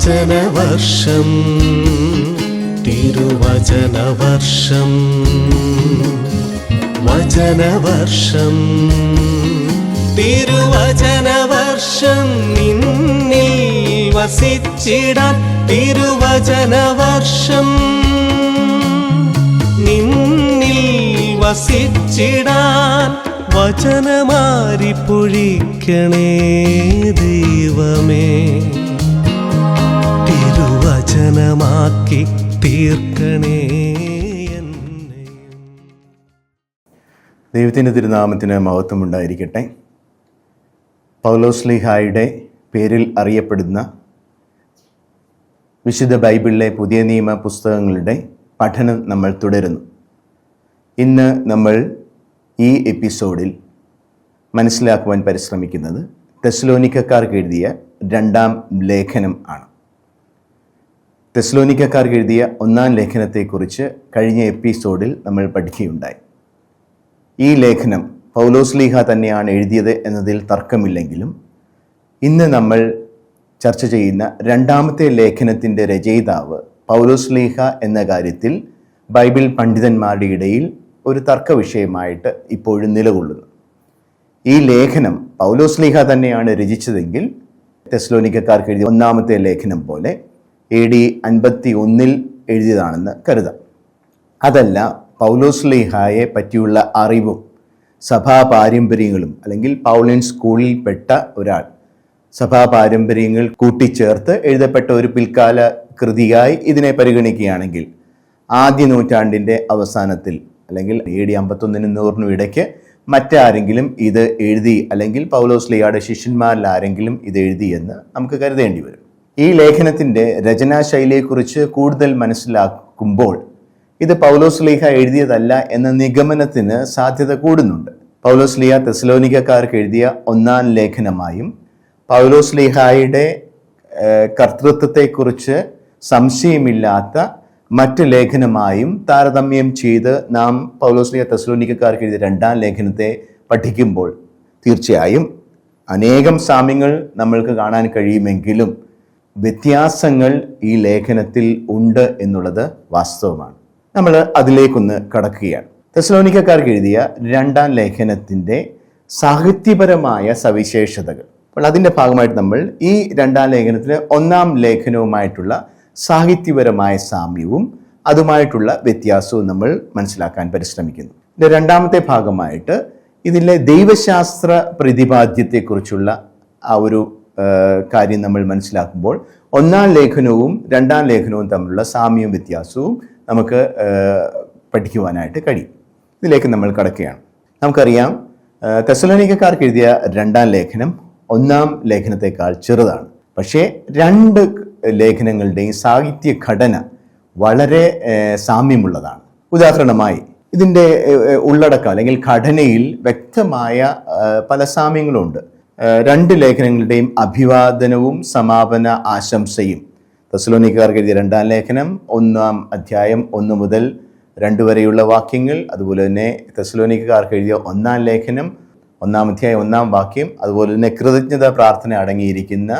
തിരുവചനവർഷം തിരുവചനവർഷം വചനവർഷം തിരുവചനവർഷം നിന്നിൽ വസിച്ചിടാൻ തിരുവചനവർഷം നിന്നിൽ വസിച്ചിടാൻ വചനമാരി പൊഴിക്കണേ ദൈവമേ, തിരുവചനമാക്കി തീർക്കണേ എന്നെ. ദൈവത്തിൻ്റെ തിരുനാമത്തിന് മഹത്വമുണ്ടായിരിക്കട്ടെ. പൗലോസ്ലീഹായുടെ പേരിൽ അറിയപ്പെടുന്ന വിശുദ്ധ ബൈബിളിലെ പുതിയ നിയമ പുസ്തകങ്ങളുടെ പഠനം നമ്മൾ തുടരുന്നു. ഇന്ന് നമ്മൾ ഈ എപ്പിസോഡിൽ മനസ്സിലാക്കുവാൻ പരിശ്രമിക്കുന്നത് തെസ്സലോനിക്കക്കാർക്ക് എഴുതിയ 2-ാം ലേഖനം ആണ്. തെസ്സലോനിക്കക്കാർക്ക് എഴുതിയ 1-ാം ലേഖനത്തെക്കുറിച്ച് കഴിഞ്ഞ എപ്പിസോഡിൽ നമ്മൾ പഠിക്കുകയുണ്ടായി. ഈ ലേഖനം പൗലോസ്ലീഹ തന്നെയാണ് എഴുതിയത് എന്നതിൽ തർക്കമില്ലെങ്കിലും ഇന്ന് നമ്മൾ ചർച്ച ചെയ്യുന്ന 2-ാമത്തെ ലേഖനത്തിൻ്റെ രചയിതാവ് പൗലോസ്ലീഹ എന്ന കാര്യത്തിൽ ബൈബിൾ പണ്ഡിതന്മാരുടെ ഇടയിൽ ഒരു തർക്ക വിഷയമായിട്ട് ഇപ്പോഴും നിലകൊള്ളുന്നു. ഈ ലേഖനം പൗലോസ്ലീഹ തന്നെയാണ് രചിച്ചതെങ്കിൽ തെസ്സലോനിക്കക്കാർക്ക് എഴുതിയ 1-ാമത്തെ ലേഖനം പോലെ AD 51 എഴുതിയതാണെന്ന് കരുതാം. അതല്ല, പൗലോസ്ലീഹായെ പറ്റിയുള്ള അറിവും സഭാ പാരമ്പര്യങ്ങളും അല്ലെങ്കിൽ പൗലിൻ സ്കൂളിൽപ്പെട്ട ഒരാൾ സഭാ പാരമ്പര്യങ്ങൾ കൂട്ടിച്ചേർത്ത് എഴുതപ്പെട്ട ഒരു പിൽക്കാല കൃതിയായി ഇതിനെ പരിഗണിക്കുകയാണെങ്കിൽ ആദ്യ നൂറ്റാണ്ടിൻ്റെ അവസാനത്തിൽ അല്ലെങ്കിൽ AD 51-100 ഇടയ്ക്ക് മറ്റാരെങ്കിലും ഇത് എഴുതി അല്ലെങ്കിൽ പൗലോസ്ലീഹയുടെ ശിഷ്യന്മാരിൽ ആരെങ്കിലും ഇത് എഴുതി എന്ന് നമുക്ക് കരുതേണ്ടി വരും. ഈ ലേഖനത്തിൻ്റെ രചനാശൈലിയെക്കുറിച്ച് കൂടുതൽ മനസ്സിലാക്കുമ്പോൾ ഇത് പൗലോസ്ലീഹ എഴുതിയതല്ല എന്ന നിഗമനത്തിന് സാധ്യത കൂടുന്നുണ്ട്. പൗലോസ്ലീഹ തെസ്സലോനിക്കക്കാർക്ക് എഴുതിയ 1-ാം ലേഖനമായും പൗലോസ്ലീഹായുടെ കർത്തൃത്വത്തെക്കുറിച്ച് സംശയമില്ലാത്ത മറ്റ് ലേഖനമായും താരതമ്യം ചെയ്ത് നാം പൗലോസ്ലീഹ തെസ്സലോനിക്കക്കാർക്ക് എഴുതിയ 2-ാം ലേഖനത്തെ പഠിക്കുമ്പോൾ തീർച്ചയായും അനേകം സാമ്യങ്ങൾ നമ്മൾക്ക് കാണാൻ കഴിയുമെങ്കിലും വ്യത്യാസങ്ങൾ ഈ ലേഖനത്തിൽ ഉണ്ട് എന്നുള്ളത് വാസ്തവമാണ്. നമ്മൾ അതിലേക്കൊന്ന് കടക്കുകയാണ്. തെസ്സലോനിക്കക്കാർക്ക് എഴുതിയ 2-ാം ലേഖനത്തിൻ്റെ സാഹിത്യപരമായ സവിശേഷതകൾ. അപ്പോൾ അതിൻ്റെ ഭാഗമായിട്ട് നമ്മൾ ഈ 2-ാം ലേഖനത്തിലെ 1-ാം ലേഖനവുമായിട്ടുള്ള സാഹിത്യപരമായ സാമ്യവും അതുമായിട്ടുള്ള വ്യത്യാസവും നമ്മൾ മനസ്സിലാക്കാൻ പരിശ്രമിക്കുന്നു. ഇതിൻ്റെ 2-ാമത്തെ ഭാഗമായിട്ട് ഇതിലെ ദൈവശാസ്ത്ര പ്രതിപാദ്യത്തെക്കുറിച്ചുള്ള ആ ഒരു കാര്യം നമ്മൾ മനസ്സിലാക്കുമ്പോൾ 1-ാം ലേഖനവും 2-ാം ലേഖനവും തമ്മിലുള്ള സാമ്യവും വ്യത്യാസവും നമുക്ക് പഠിക്കുവാനായിട്ട് കഴിയും. ഇതിലേക്ക് നമ്മൾ കടക്കുകയാണ്. നമുക്കറിയാം, തെസ്സലോനിക്കക്കാർക്ക് എഴുതിയ 2-ാം ലേഖനം 1-ാം ലേഖനത്തെക്കാൾ ചെറുതാണ്. പക്ഷേ 2 ലേഖനങ്ങളുടെയും സാഹിത്യ ഘടന വളരെ സാമ്യമുള്ളതാണ്. ഉദാഹരണമായി ഇതിൻ്റെ ഉള്ളടക്കം അല്ലെങ്കിൽ ഘടനയിൽ വ്യക്തമായ പല സാമ്യങ്ങളുണ്ട്. 2 ലേഖനങ്ങളുടെയും അഭിവാദനവും സമാപന ആശംസയും. തെസ്സലോനിക്കക്കാർക്ക് എഴുതിയ 2-ാം ലേഖനം 1-ാം അധ്യായം 1 മുതൽ 2 വരെയുള്ള വാക്യങ്ങൾ, അതുപോലെ തന്നെ തെസ്സലോനിക്കക്കാർക്ക് എഴുതിയ 1-ാം ലേഖനം 1-ാം അധ്യായം 1-ാം വാക്യം, അതുപോലെ തന്നെ കൃതജ്ഞത പ്രാർത്ഥന അടങ്ങിയിരിക്കുന്ന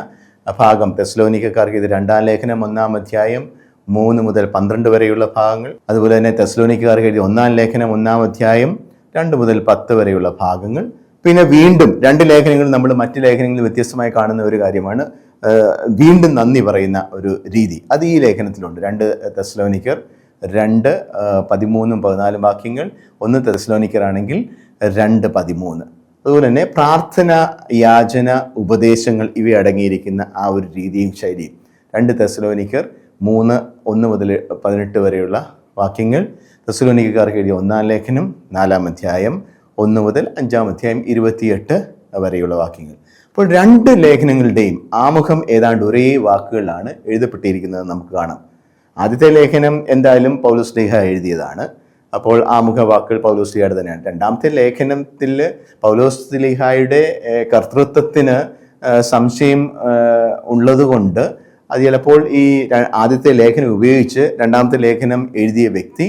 ഭാഗം തെസ്സലോനിക്കക്കാർക്ക് എഴുതിയ 2-ാം ലേഖനം 1-ാം അധ്യായം 3 മുതൽ 12 വരെയുള്ള ഭാഗങ്ങൾ, അതുപോലെ തന്നെ തെസ്സലോനിക്കക്കാർക്ക് എഴുതിയ 1-ാം ലേഖനം 1-ാം അധ്യായം 2 മുതൽ 10 വരെയുള്ള ഭാഗങ്ങൾ. പിന്നെ വീണ്ടും 2 ലേഖനങ്ങൾ നമ്മൾ മറ്റ് ലേഖനങ്ങളിൽ വ്യത്യസ്തമായി കാണുന്ന ഒരു കാര്യമാണ് വീണ്ടും നന്ദി പറയുന്ന ഒരു രീതി. അത് ഈ ലേഖനത്തിലുണ്ട്. 2 തെസ്സലോനിക്കർ 2:13-14 വാക്യങ്ങൾ, 1 തെസ്സലോനിക്കർ ആണെങ്കിൽ 2:13. അതുപോലെ തന്നെ പ്രാർത്ഥന, യാചന, ഉപദേശങ്ങൾ ഇവ അടങ്ങിയിരിക്കുന്ന ആ ഒരു രീതിയും ശൈലിയും. 2 തെസ്സലോനിക്കർ 3:1 മുതൽ 18 വരെയുള്ള വാക്യങ്ങൾ, തെസ്സലോനിക്കക്കാർക്ക് എഴുതിയ 1-ാം ലേഖനം 4-ാം അധ്യായം 1 മുതൽ 5-ാം അധ്യായം 28 വരെയുള്ള വാക്യങ്ങൾ. അപ്പോൾ 2 ലേഖനങ്ങളുടെയും ആമുഖം ഏതാണ്ട് ഒരേ വാക്കുകളിലാണ് എഴുതപ്പെട്ടിരിക്കുന്നത് നമുക്ക് കാണാം. ആദ്യത്തെ ലേഖനം എന്തായാലും പൗലോസ്ലീഹ എഴുതിയതാണ്. അപ്പോൾ ആമുഖ വാക്കുകൾ പൗലോസ്ലീഹയുടെ തന്നെയാണ്. 2-ാമത്തെ ലേഖനത്തിൽ പൗലോസ്ലീഹയുടെ കർത്തൃത്വത്തിന് സംശയം ഉള്ളതുകൊണ്ട് അത് ചിലപ്പോൾ ഈ ആദ്യത്തെ ലേഖനം ഉപയോഗിച്ച് 2-ാമത്തെ ലേഖനം എഴുതിയ വ്യക്തി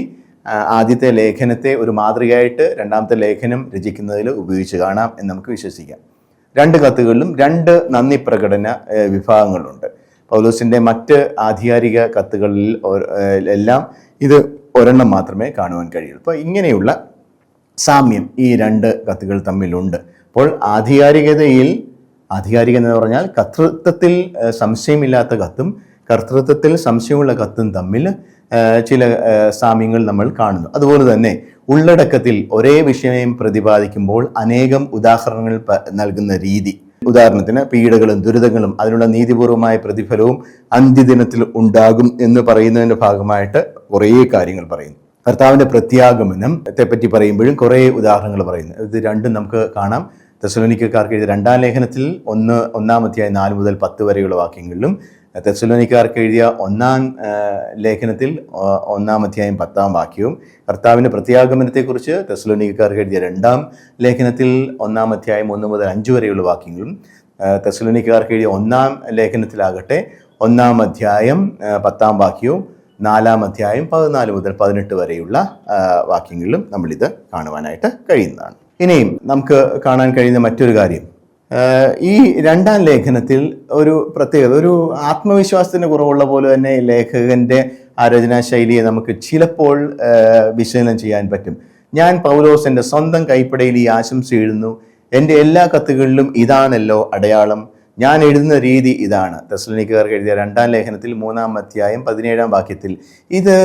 ആദ്യത്തെ ലേഖനത്തെ ഒരു മാതൃകയായിട്ട് 2-ാമത്തെ ലേഖനം രചിക്കുന്നതിൽ ഉപയോഗിച്ച് കാണാം എന്ന് നമുക്ക് വിശ്വസിക്കാം. 2 കത്തുകളിലും 2 നന്ദി പ്രകടന വിഭാഗങ്ങളുണ്ട്. പൗലോസിൻ്റെ മറ്റ് ആധികാരിക കത്തുകളിൽ എല്ലാം ഇത് ഒരെണ്ണം മാത്രമേ കാണുവാൻ കഴിയുള്ളൂ. അപ്പോൾ ഇങ്ങനെയുള്ള സാമ്യം ഈ രണ്ട് കത്തുകൾ തമ്മിലുണ്ട്. അപ്പോൾ ആധികാരികത എന്ന് പറഞ്ഞാൽ കർത്തൃത്വത്തിൽ സംശയമില്ലാത്ത കത്തും കർത്തൃത്വത്തിൽ സംശയമുള്ള കത്തും തമ്മിൽ ചില സാമ്യങ്ങൾ നമ്മൾ കാണുന്നു. അതുപോലെ തന്നെ ഉള്ളടക്കത്തിൽ ഒരേ വിഷയം പ്രതിപാദിക്കുമ്പോൾ അനേകം ഉദാഹരണങ്ങൾ നൽകുന്ന രീതി, ഉദാഹരണത്തിന് പീഡകളും ദുരിതങ്ങളും അതിനുള്ള നീതിപൂർവമായ പ്രതിഫലവും അന്ത്യദിനത്തിൽ ഉണ്ടാകും എന്ന് പറയുന്നതിൻ്റെ ഭാഗമായിട്ട് കുറേ കാര്യങ്ങൾ പറയുന്നു. കർത്താവിൻ്റെ പ്രത്യാഗമനത്തെ പറ്റി പറയുമ്പോഴും കുറേ ഉദാഹരണങ്ങൾ പറയുന്നു. ഇത് രണ്ടും നമുക്ക് കാണാം. തെസ്സലോനിക്കക്കാർക്ക് എഴുതിയ 2-ാം ലേഖനത്തിൽ 1-ാം അധ്യായം 4 മുതൽ 10 വരെയുള്ള വാക്യങ്ങളിലും തെസ്സലോനിക്കക്കാർക്ക് എഴുതിയ 1-ാം ലേഖനത്തിൽ 1-ാം അധ്യായം 10-ാം വാക്യവും കർത്താവിൻ്റെ പ്രത്യാഗമനത്തെക്കുറിച്ച് തെസ്സലോനിക്കക്കാർക്ക് എഴുതിയ 2-ാം ലേഖനത്തിൽ 1-ാം അധ്യായം 1 മുതൽ 5 വരെയുള്ള വാക്യങ്ങളും തെസ്സലോനിക്കക്കാർക്ക് എഴുതിയ 1-ാം ലേഖനത്തിലാകട്ടെ 1-ാം അധ്യായം 10-ാം വാക്യവും 4-ാം അധ്യായം 14 മുതൽ 18 വരെയുള്ള വാക്യങ്ങളിലും നമ്മളിത് കാണുവാനായിട്ട് കഴിയുന്നതാണ്. ഇനിയും നമുക്ക് കാണാൻ കഴിയുന്ന മറ്റൊരു കാര്യം, ഈ 2-ാം ലേഖനത്തിൽ ഒരു പ്രത്യേകത, ഒരു ആത്മവിശ്വാസത്തിന് കുറവുള്ള പോലെ തന്നെ ലേഖകന്റെ ആ രചനാ ശൈലിയെ നമുക്ക് ചിലപ്പോൾ വിശകലനം ചെയ്യാൻ പറ്റും. ഞാൻ പൗലോസ് എൻ്റെ സ്വന്തം കൈപ്പടയിൽ ഈ ആശംസ എഴുതുന്നു, എൻ്റെ എല്ലാ കത്തുകളിലും ഇതാണല്ലോ അടയാളം, ഞാൻ എഴുതുന്ന രീതി ഇതാണ്. തെസ്സലോനിക്കക്കാർക്ക് എഴുതിയ 2-ാം ലേഖനത്തിൽ 3-ാം അധ്യായം 17-ാം വാക്യത്തിൽ ഇത്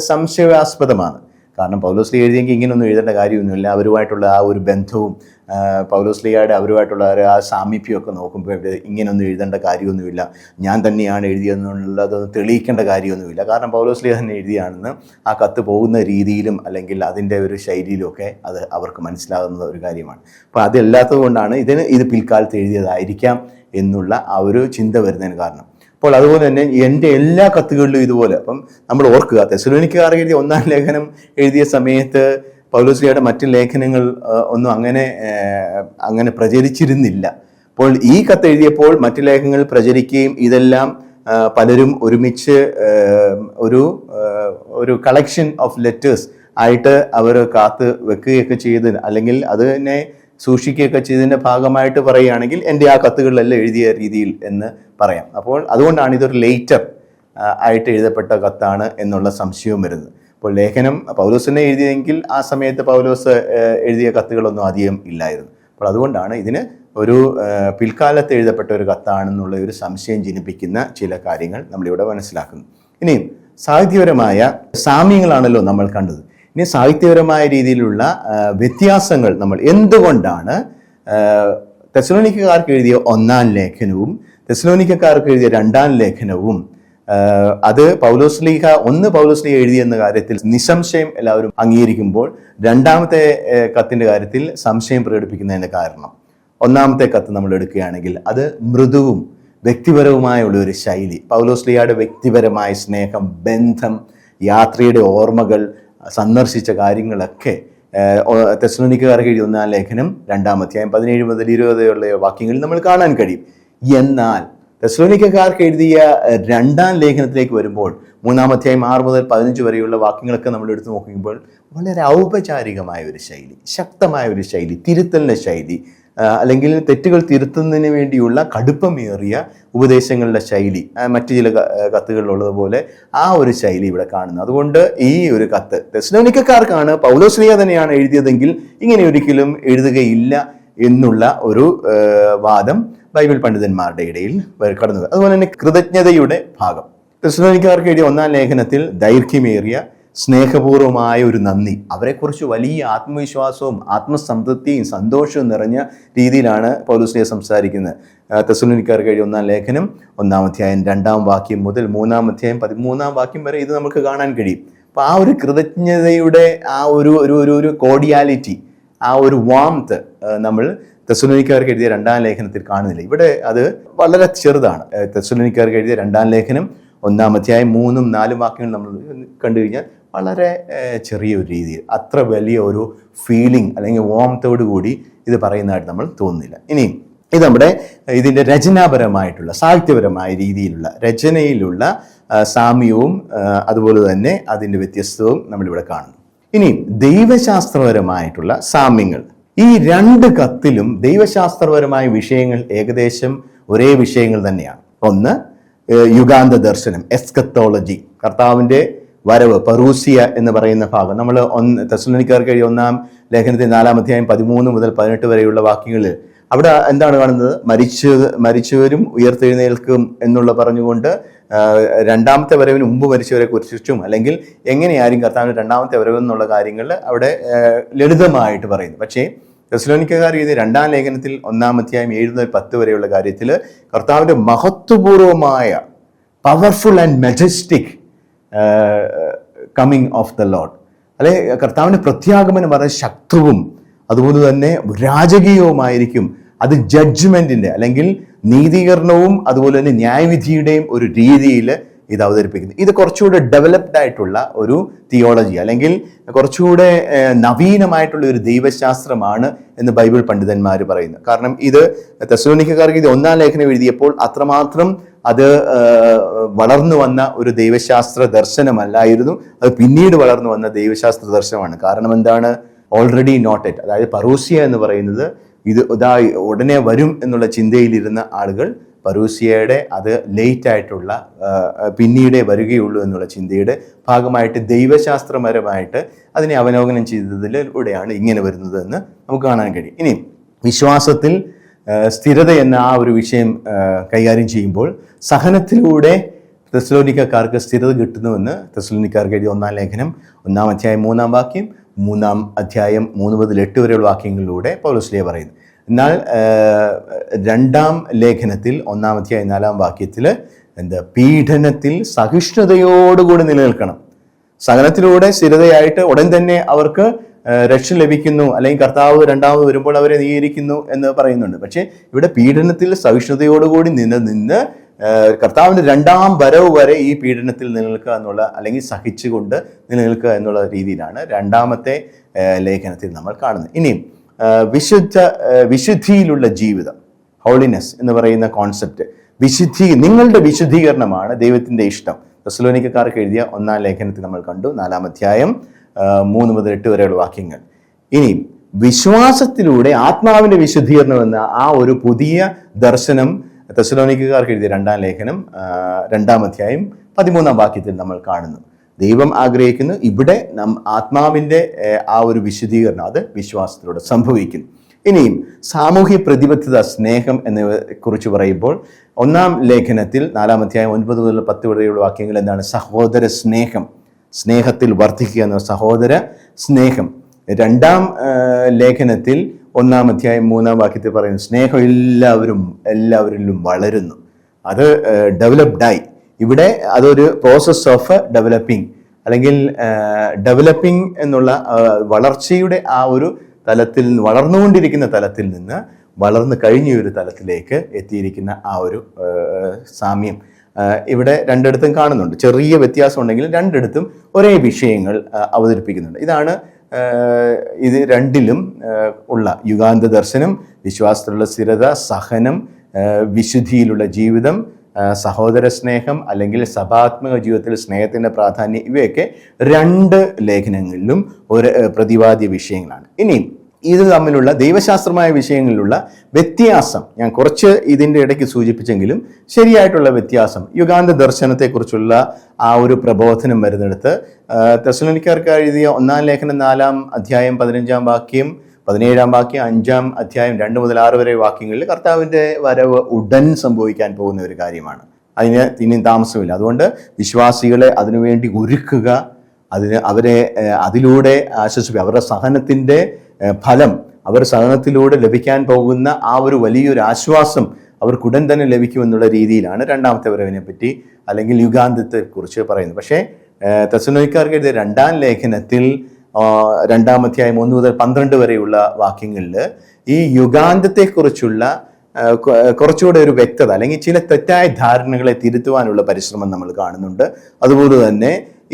സംശയാസ്പദമാണ്. കാരണം പൗലോസ്ലീഹ എഴുതിയെങ്കിൽ ഇങ്ങനെയൊന്നും എഴുതേണ്ട കാര്യമൊന്നുമില്ല. അവരുമായിട്ടുള്ള ആ ഒരു ബന്ധവും പൗലോസ്ലീഹയുടെ അവരുമായിട്ടുള്ള ആ സാമീപ്യമൊക്കെ നോക്കുമ്പോൾ ഇങ്ങനെയൊന്നും എഴുതേണ്ട കാര്യമൊന്നുമില്ല, ഞാൻ തന്നെയാണ് എഴുതിയെന്നുള്ളതൊന്നും തെളിയിക്കേണ്ട കാര്യമൊന്നുമില്ല. കാരണം പൗലോസ്ലീഹ തന്നെ എഴുതിയാണെന്ന് ആ കത്ത് പോകുന്ന രീതിയിലും അല്ലെങ്കിൽ അതിൻ്റെ ഒരു ശൈലിയിലും ഒക്കെ അത് അവർക്ക് മനസ്സിലാകുന്ന ഒരു കാര്യമാണ്. അപ്പോൾ അതല്ലാത്തത് കൊണ്ടാണ് ഇത് പിൽക്കാലത്ത് എഴുതിയതായിരിക്കാം എന്നുള്ള ആ ഒരു ചിന്ത വരുന്നതിന് കാരണം. അപ്പോൾ അതുപോലെ തന്നെ എൻ്റെ എല്ലാ കത്തുകളിലും ഇതുപോലെ. അപ്പം നമ്മൾ ഓർക്കുക, തെസ്സലോനിക്കക്കാർക്ക് എഴുതിയ 1-ാം ലേഖനം എഴുതിയ സമയത്ത് പൗലോസ്ലീഹയുടെ മറ്റ് ലേഖനങ്ങൾ ഒന്നും അങ്ങനെ പ്രചരിച്ചിരുന്നില്ല. അപ്പോൾ ഈ കത്ത് എഴുതിയപ്പോൾ മറ്റ് ലേഖനങ്ങൾ പ്രചരിക്കുകയും ഇതെല്ലാം പലരും ഒരുമിച്ച് ഒരു കളക്ഷൻ ഓഫ് ലെറ്റേഴ്സ് ആയിട്ട് അവർ കാത്ത് വെക്കുകയൊക്കെ ചെയ്തതിന് അല്ലെങ്കിൽ അത് തന്നെ സൂക്ഷിക്കുകയൊക്കെ ചെയ്തതിൻ്റെ ഭാഗമായിട്ട് പറയുകയാണെങ്കിൽ എൻ്റെ ആ കത്തുകളിലെല്ലാം എഴുതിയ രീതിയിൽ എന്ന് പറയാം. അപ്പോൾ അതുകൊണ്ടാണ് ഇതൊരു ലേറ്റർ ആയിട്ട് എഴുതപ്പെട്ട കത്താണ് എന്നുള്ള സംശയവും വരുന്നത്. അപ്പോൾ ലേഖനം പൗലോസിനെ എഴുതിയെങ്കിൽ ആ സമയത്ത് പൗലോസ് എഴുതിയ കത്തുകളൊന്നും അധികം ഇല്ലായിരുന്നു. അപ്പോൾ അതുകൊണ്ടാണ് ഇതിന് ഒരു പിൽക്കാലത്ത് എഴുതപ്പെട്ട ഒരു കത്താണെന്നുള്ള ഒരു സംശയം ജനിപ്പിക്കുന്ന ചില കാര്യങ്ങൾ നമ്മളിവിടെ മനസ്സിലാക്കുന്നു. ഇനിയും സാഹിത്യപരമായ സാമ്യങ്ങളാണല്ലോ നമ്മൾ കണ്ടത്. ഇനി സാഹിത്യപരമായ രീതിയിലുള്ള വ്യത്യാസങ്ങൾ നമ്മൾ എന്തുകൊണ്ടാണ് തെസ്സലോനിക്കക്കാർക്ക് എഴുതിയ 1-ാം ലേഖനവും തെസ്സലോനിക്കക്കാർക്ക് എഴുതിയ 2-ാം ലേഖനവും അത് പൗലോസ്ലീഹ എഴുതിയെന്ന കാര്യത്തിൽ നിസ്സംശയം എല്ലാവരും അംഗീകരിക്കുമ്പോൾ 2-ാമത്തെ കത്തിൻ്റെ കാര്യത്തിൽ സംശയം പ്രകടിപ്പിക്കുന്നതിൻ്റെ കാരണം, 1-ാമത്തെ കത്ത് നമ്മൾ എടുക്കുകയാണെങ്കിൽ അത് മൃദുവും വ്യക്തിപരവുമായുള്ള ഒരു ശൈലി, പൗലോസ്ലീഹയുടെ വ്യക്തിപരമായ സ്നേഹം, ബന്ധം, യാത്രയുടെ ഓർമ്മകൾ, സന്ദർശിച്ച കാര്യങ്ങളൊക്കെ തെസ്സലോനിക്കക്കാർക്ക് എഴുതിയ 1-ാം ലേഖനം 2-ാം അധ്യായം 17 മുതൽ 20 വരെയുള്ള വാക്യങ്ങളിൽ നമ്മൾ കാണാൻ കഴിയും. എന്നാൽ തെസ്സലോനിക്കക്കാർക്ക് എഴുതിയ 2-ാം ലേഖനത്തിലേക്ക് വരുമ്പോൾ 3-ാം അധ്യായം 6 മുതൽ 15 വരെയുള്ള വാക്യങ്ങളൊക്കെ നമ്മൾ എടുത്തു നോക്കുമ്പോൾ വളരെ ഔപചാരികമായ ഒരു ശൈലി, ശക്തമായ ഒരു ശൈലി, തിരുത്തലിൻ്റെ ശൈലി, അല്ലെങ്കിൽ തെറ്റുകൾ തിരുത്തുന്നതിന് വേണ്ടിയുള്ള കടുപ്പമേറിയ ഉപദേശങ്ങളുടെ ശൈലി മറ്റു ചില കത്തുകളിലുള്ളതുപോലെ ആ ഒരു ശൈലി ഇവിടെ കാണുന്നു. അതുകൊണ്ട് ഈ ഒരു കത്ത് തെസ്സലോനിക്കക്കാർക്കാണ് പൗലോസ്ലീഹ തന്നെയാണ് എഴുതിയതെങ്കിൽ ഇങ്ങനെ ഒരിക്കലും എഴുതുകയില്ല എന്നുള്ള ഒരു വാദം ബൈബിൾ പണ്ഡിതന്മാരുടെ ഇടയിൽ കടന്നു. അതുപോലെ തന്നെ കൃതജ്ഞതയുടെ ഭാഗം, തെസ്സലോനിക്കക്കാർക്ക് എഴുതിയ 1-ാം ലേഖനത്തിൽ ദൈർഘ്യമേറിയ സ്നേഹപൂർവമായ ഒരു നന്ദി, അവരെക്കുറിച്ച് വലിയ ആത്മവിശ്വാസവും ആത്മസംതൃപ്തിയും സന്തോഷവും നിറഞ്ഞ രീതിയിലാണ് പൗലോസ്ലീഹ സംസാരിക്കുന്നത്. തെസ്സലോനിക്കക്കാർക്ക് എഴുതിയ 1-ാം ലേഖനം 1-ാം അധ്യായം 2-ാം വാക്യം മുതൽ 3-ാം അധ്യായം 13-ാം വാക്യം വരെ ഇത് നമുക്ക് കാണാൻ കഴിയും. അപ്പോൾ ആ ഒരു കൃതജ്ഞതയുടെ ആ ഒരു കോഡിയാലിറ്റി, ആ ഒരു വാംത്ത് നമ്മൾ തെസ്സലോനിക്കക്കാർക്ക് എഴുതിയ 2-ാം ലേഖനത്തിൽ കാണുന്നില്ല. ഇവിടെ അത് വളരെ ചെറുതാണ്. തെസ്സലോനിക്കക്കാർക്ക് എഴുതിയ 2-ാം ലേഖനം 1-ാം അധ്യായം 3-ഉം 4-ഉം വാക്യങ്ങൾ നമ്മൾ കണ്ടു കഴിഞ്ഞാൽ വളരെ ചെറിയൊരു രീതിയിൽ അത്ര വലിയ ഒരു ഫീലിംഗ് അല്ലെങ്കിൽ വാംത്തോടു കൂടി ഇത് പറയുന്നതായിട്ട് നമ്മൾ തോന്നുന്നില്ല. ഇനി ഇത് നമ്മുടെ ഇതിൻ്റെ രചനാപരമായിട്ടുള്ള സാഹിത്യപരമായ രീതിയിലുള്ള രചനയിലുള്ള സാമ്യവും അതുപോലെ തന്നെ അതിൻ്റെ വ്യത്യസ്തവും നമ്മളിവിടെ കാണുന്നു. ഇനി ദൈവശാസ്ത്രപരമായിട്ടുള്ള സാമ്യങ്ങൾ, ഈ 2 കത്തിലും ദൈവശാസ്ത്രപരമായ വിഷയങ്ങൾ ഏകദേശം ഒരേ വിഷയങ്ങൾ തന്നെയാണ്. ഒന്ന്, യുഗാന്ത ദർശനം, എസ്കത്തോളജി, കർത്താവിൻ്റെ വരവ്, പറൂസിയ എന്ന് പറയുന്ന ഭാഗം. നമ്മൾ തെസ്സലോനിക്കർക്ക് എഴുതിയ 1-ാം ലേഖനത്തിൽ 4-ാം അധ്യായം 13 മുതൽ 18 വരെയുള്ള വാക്യങ്ങളിൽ അവിടെ എന്താണ് കാണുന്നത്? മരിച്ചവരും ഉയർത്തെഴുന്നേൽക്കും എന്നുള്ള പറഞ്ഞുകൊണ്ട് രണ്ടാമത്തെ വരവിന് മുമ്പ് മരിച്ചവരെ കുറിച്ചും അല്ലെങ്കിൽ എങ്ങനെയായിരിക്കും കർത്താവിൻ്റെ രണ്ടാമത്തെ വരവ് എന്നുള്ള കാര്യങ്ങൾ അവിടെ ലളിതമായിട്ട് പറയുന്നു. പക്ഷേ തെസ്സലോനിക്കക്കാർ എഴുതിയ 2-ാം ലേഖനത്തിൽ 1-ാം അധ്യായം 7 മുതൽ 10 വരെയുള്ള കാര്യത്തിൽ കർത്താവിൻ്റെ മഹത്വപൂർവമായ powerful and majestic coming of the lord, അല്ലെ കർത്താവിൻ്റെ പ്രത്യാഗമനം വളരെ ശക്തവും അതുപോലെ തന്നെ രാജകീയവുമായിരിക്കും. അത് ജഡ്ജ്മെന്റിന്റെ അല്ലെങ്കിൽ നീതീകരണവും അതുപോലെ തന്നെ ന്യായവിധിയുടെയും ഒരു രീതിയിൽ ഇത് അവതരിപ്പിക്കുന്നു. ഇത് കുറച്ചുകൂടെ ഡെവലപ്ഡ് ആയിട്ടുള്ള ഒരു തിയോളജി അല്ലെങ്കിൽ കുറച്ചുകൂടെ നവീനമായിട്ടുള്ള ഒരു ദൈവശാസ്ത്രമാണ് എന്ന് ബൈബിൾ പണ്ഡിതന്മാർ പറയുന്നു. കാരണം ഇത് തെസ്സലോനിക്കക്കാർക്ക് ഇത് 1-ാം ലേഖനം എഴുതിയപ്പോൾ അത്രമാത്രം അത് വളർന്നു വന്ന ഒരു ദൈവശാസ്ത്ര ദർശനമല്ലായിരുന്നു. അത് പിന്നീട് വളർന്നു വന്ന ദൈവശാസ്ത്ര ദർശനമാണ്. കാരണം എന്താണ്? ഓൾറെഡി നോട്ടഡ്, അതായത് പറൂസിയ എന്ന് പറയുന്നത് ഇത് ഉടനെ വരും എന്നുള്ള ചിന്തയിലിരുന്ന ആളുകൾ പറൂസിയയുടെ അത് ലേറ്റ് ആയിട്ടുള്ള പിന്നീടേ വരികയുള്ളൂ എന്നുള്ള ചിന്തയുടെ ഭാഗമായിട്ട് ദൈവശാസ്ത്രപരമായിട്ട് അതിനെ അവലോകനം ചെയ്തതിലൂടെയാണ് ഇങ്ങനെ വരുന്നത് എന്ന് നമുക്ക് കാണാൻ കഴിയും. ഇനി വിശ്വാസത്തിൽ സ്ഥിരത എന്ന ആ ഒരു വിഷയം കൈകാര്യം ചെയ്യുമ്പോൾ സഹനത്തിലൂടെ തെസ്സലോനിക്കക്കാർക്ക് സ്ഥിരത കിട്ടുന്നുവെന്ന് തെസ്സലോനിക്കക്കാർക്ക് എഴുതിയ 1-ാം ലേഖനം 1-ാം അധ്യായം 3-ാം വാക്യം, 3-ാം അധ്യായം 3 മുതൽ 8 വരെയുള്ള വാക്യങ്ങളിലൂടെ പൗലോസ് പറയുന്നു. എന്നാൽ 2-ാം ലേഖനത്തിൽ 1-ാം അധ്യായം 4-ാം വാക്യത്തിൽ പീഡനത്തിൽ സഹിഷ്ണുതയോടുകൂടി നിലനിൽക്കണം. സഹനത്തിലൂടെ സ്ഥിരതയായിട്ട് ഉടൻ തന്നെ അവർക്ക് രക്ഷ ലഭിക്കുന്നു, അല്ലെങ്കിൽ കർത്താവ് രണ്ടാമത് വരുമ്പോൾ അവരെ നീകരിക്കുന്നു എന്ന് പറയുന്നുണ്ട്. പക്ഷേ ഇവിടെ പീഡനത്തിൽ സഹിഷ്ണുതയോടുകൂടി നിന്ന് കർത്താവിൻ്റെ 2-ാം വരവ് വരെ ഈ പീഡനത്തിൽ നിലനിൽക്കുക എന്നുള്ള അല്ലെങ്കിൽ സഹിച്ചുകൊണ്ട് നിലനിൽക്കുക എന്നുള്ള രീതിയിലാണ് 2-ാമത്തെ ലേഖനത്തിൽ നമ്മൾ കാണുന്നത്. ഇനിയും വിശുദ്ധിയിലുള്ള ജീവിതം, ഹോളിനെസ് എന്ന് പറയുന്ന കോൺസെപ്റ്റ്, നിങ്ങളുടെ വിശുദ്ധീകരണമാണ് ദൈവത്തിൻ്റെ ഇഷ്ടം. തെസ്സലോനിക്കക്കാർക്ക് എഴുതിയ 1-ാം ലേഖനത്തിൽ നമ്മൾ കണ്ടു, 4-ാം അധ്യായം 3 മുതൽ 8 വരെയുള്ള വാക്യങ്ങൾ. ഇനി വിശ്വാസത്തിലൂടെ ആത്മാവിന്റെ വിശുദ്ധീകരണം എന്ന ആ ഒരു പുതിയ ദർശനം തെസ്സലോനിക്കക്കാർക്ക് എഴുതിയ 2-ാം ലേഖനം 2-ാം അധ്യായം 13-ാം വാക്യത്തിൽ നമ്മൾ കാണുന്നു. ദൈവം ആഗ്രഹിക്കുന്നു ഇവിടെ ആത്മാവിൻ്റെ ആ ഒരു വിശുദ്ധീകരണം അത് വിശ്വാസത്തിലൂടെ സംഭവിക്കുന്നു. ഇനിയും സാമൂഹ്യ പ്രതിബദ്ധത, സ്നേഹം എന്നിവയെ കുറിച്ച് പറയുമ്പോൾ 1-ാം ലേഖനത്തിൽ 4-ാം അധ്യായം 9 മുതൽ 10 വരെയുള്ള വാക്യങ്ങൾ എന്താണ്? സഹോദര സ്നേഹം, സ്നേഹത്തിൽ വർദ്ധിക്കുക എന്ന സഹോദര സ്നേഹം. 2-ാം ലേഖനത്തിൽ 1-ാം അധ്യായം 3-ാം വാക്യത്തിൽ പറയുന്നു സ്നേഹം എല്ലാവരിലും വളരുന്നു, അത് ഡെവലപ്ഡായി. ഇവിടെ അതൊരു പ്രോസസ് ഓഫ് ഡെവലപ്പിംഗ് അല്ലെങ്കിൽ ഡെവലപ്പിംഗ് എന്നുള്ള വളർച്ചയുടെ ആ ഒരു തലത്തിൽ നിന്ന്, വളർന്നുകൊണ്ടിരിക്കുന്ന തലത്തിൽ നിന്ന് വളർന്നു കഴിഞ്ഞ ഒരു തലത്തിലേക്ക് എത്തിയിരിക്കുന്ന ആ ഒരു സാമ്യം ഇവിടെ രണ്ടിടത്തും കാണുന്നുണ്ട്. ചെറിയ വ്യത്യാസം ഉണ്ടെങ്കിലും രണ്ടിടത്തും ഒരേ വിഷയങ്ങൾ അവതരിപ്പിക്കുന്നുണ്ട്. ഇതാണ് ഇത് രണ്ടിലും ഉള്ള യുഗാന്ത ദർശനം, വിശ്വാസത്തിലുള്ള സ്ഥിരത, സഹനം, വിശുദ്ധിയിലുള്ള ജീവിതം, സഹോദര സ്നേഹം അല്ലെങ്കിൽ സഭാത്മക ജീവിതത്തിൽ സ്നേഹത്തിൻ്റെ പ്രാധാന്യം, ഇവയൊക്കെ 2 ലേഖനങ്ങളിലും ഒരു പ്രതിപാദ്യ വിഷയങ്ങളാണ്. ഇനി ഇത് തമ്മിലുള്ള ദൈവശാസ്ത്രമായ വിഷയങ്ങളിലുള്ള വ്യത്യാസം ഞാൻ കുറച്ച് ഇതിൻ്റെ ഇടയ്ക്ക് സൂചിപ്പിച്ചെങ്കിലും ശരിയായിട്ടുള്ള വ്യത്യാസം, യുഗാന്ത ദർശനത്തെക്കുറിച്ചുള്ള ആ ഒരു പ്രബോധനം വരുന്നിടത്ത് തെസ്സലോനിക്കർക്ക് എഴുതിയ 1-ാം ലേഖനം 4-ാം അധ്യായം 15-ാം വാക്യം, 17-ാം വാക്യം, 5-ാം അധ്യായം 2 മുതൽ 6 വരെ വാക്യങ്ങളിൽ കർത്താവിൻ്റെ വരവ് ഉടൻ സംഭവിക്കാൻ പോകുന്ന ഒരു കാര്യമാണ്. അതിന് ഇനിയും താമസമില്ല. അതുകൊണ്ട് വിശ്വാസികളെ അതിനുവേണ്ടി ഒരുക്കുക, അവരെ അതിലൂടെ ആശ്വസിപ്പിക്കുക. അവരുടെ സഹനത്തിൻ്റെ ഫലം, അവർ സഹനത്തിലൂടെ ലഭിക്കാൻ പോകുന്ന ആ ഒരു വലിയൊരു ആശ്വാസം അവർക്കുടൻ തന്നെ ലഭിക്കുമെന്നുള്ള രീതിയിലാണ് 2-ാമത്തെ വരവിനെ പറ്റി അല്ലെങ്കിൽ യുഗാന്തത്തെക്കുറിച്ച് പറയുന്നത്. പക്ഷേ തെസ്സലോനിക്കർക്ക് എഴുതിയ 2-ാം ലേഖനത്തിൽ 2-ാം അധ്യായം 1 മുതൽ 12 വരെയുള്ള വാക്യങ്ങളിൽ ഈ യുഗാന്തത്തെക്കുറിച്ചുള്ള കുറച്ചുകൂടെ ഒരു വ്യക്തത അല്ലെങ്കിൽ ചില തെറ്റായ ധാരണകളെ തിരുത്തുവാനുള്ള പരിശ്രമം നമ്മൾ കാണുന്നുണ്ട്. അതുപോലെ തന്നെ